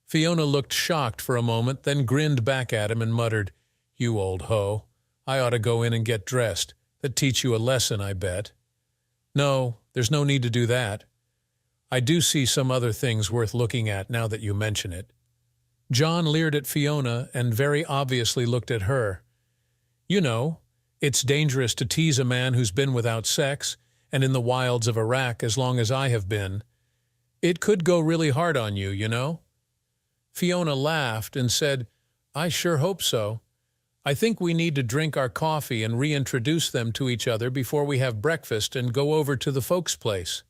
Fiona looked shocked for a moment, then grinned back at him and muttered, "You old hoe. I ought to go in and get dressed. That'd teach you a lesson, I bet." "No, there's no need to do that. I do see some other things worth looking at now that you mention it." John leered at Fiona and very obviously looked at her. "You know, it's dangerous to tease a man who's been without sex and in the wilds of Iraq as long as I have been. It could go really hard on you, you know." Fiona laughed and said, "I sure hope so. I think we need to drink our coffee and reintroduce them to each other before we have breakfast and go over to the folks' place."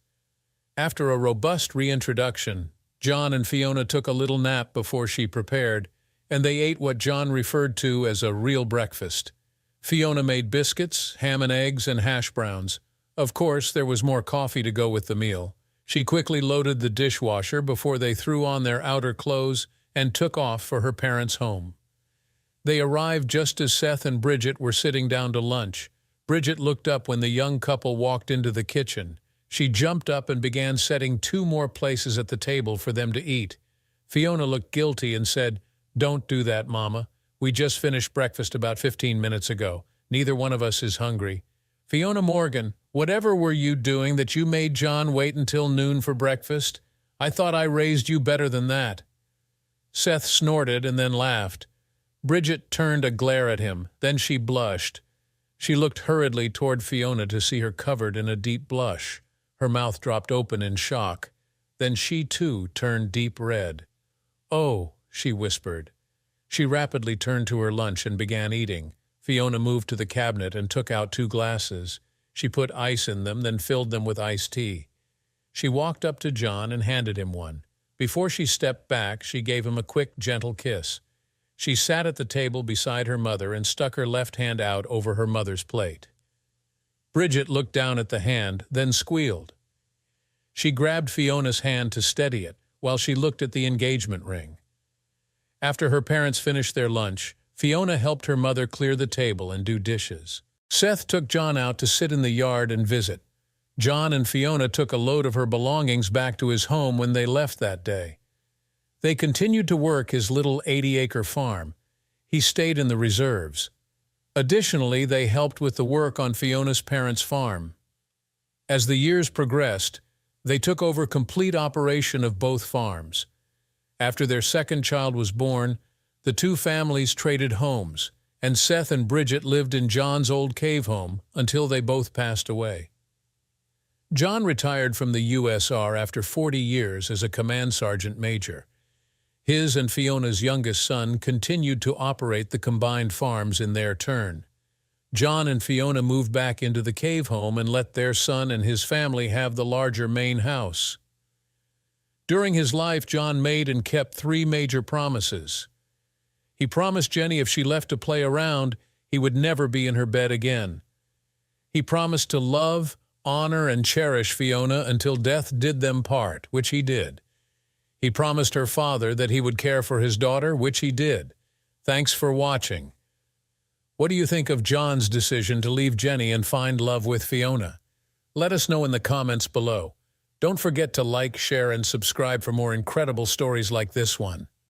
After a robust reintroduction, John and Fiona took a little nap before she prepared, and they ate what John referred to as a real breakfast. Fiona made biscuits, ham and eggs, and hash browns. Of course, there was more coffee to go with the meal. She quickly loaded the dishwasher before they threw on their outer clothes and took off for her parents' home. They arrived just as Seth and Bridget were sitting down to lunch. Bridget looked up when the young couple walked into the kitchen. She jumped up and began setting 2 more places at the table for them to eat. Fiona looked guilty and said, "Don't do that, Mama. We just finished breakfast about 15 minutes ago. Neither one of us is hungry." "Fiona Morgan, whatever were you doing that you made John wait until noon for breakfast? I thought I raised you better than that." Seth snorted and then laughed. Bridget turned a glare at him. Then she blushed. She looked hurriedly toward Fiona to see her covered in a deep blush. Her mouth dropped open in shock. Then she, too, turned deep red. "Oh," she whispered. She rapidly turned to her lunch and began eating. Fiona moved to the cabinet and took out 2 glasses. She put ice in them, then filled them with iced tea. She walked up to John and handed him one. Before she stepped back, she gave him a quick, gentle kiss. She sat at the table beside her mother and stuck her left hand out over her mother's plate. Bridget looked down at the hand, then squealed. She grabbed Fiona's hand to steady it while she looked at the engagement ring. After her parents finished their lunch, Fiona helped her mother clear the table and do dishes. Seth took John out to sit in the yard and visit. John and Fiona took a load of her belongings back to his home when they left that day. They continued to work his little 80-acre farm. He stayed in the reserves. Additionally, they helped with the work on Fiona's parents' farm. As the years progressed, they took over complete operation of both farms. After their second child was born, the 2 families traded homes, and Seth and Bridget lived in John's old cave home until they both passed away. John retired from the USR after 40 years as a command sergeant major. His and Fiona's youngest son continued to operate the combined farms in their turn. John and Fiona moved back into the cave home and let their son and his family have the larger main house. During his life, John made and kept 3 major promises. He promised Jenny if she left to play around, he would never be in her bed again. He promised to love, honor, and cherish Fiona until death did them part, which he did. He promised her father that he would care for his daughter, which he did. Thanks for watching. What do you think of John's decision to leave Jenny and find love with Fiona? Let us know in the comments below. Don't forget to like, share, and subscribe for more incredible stories like this one.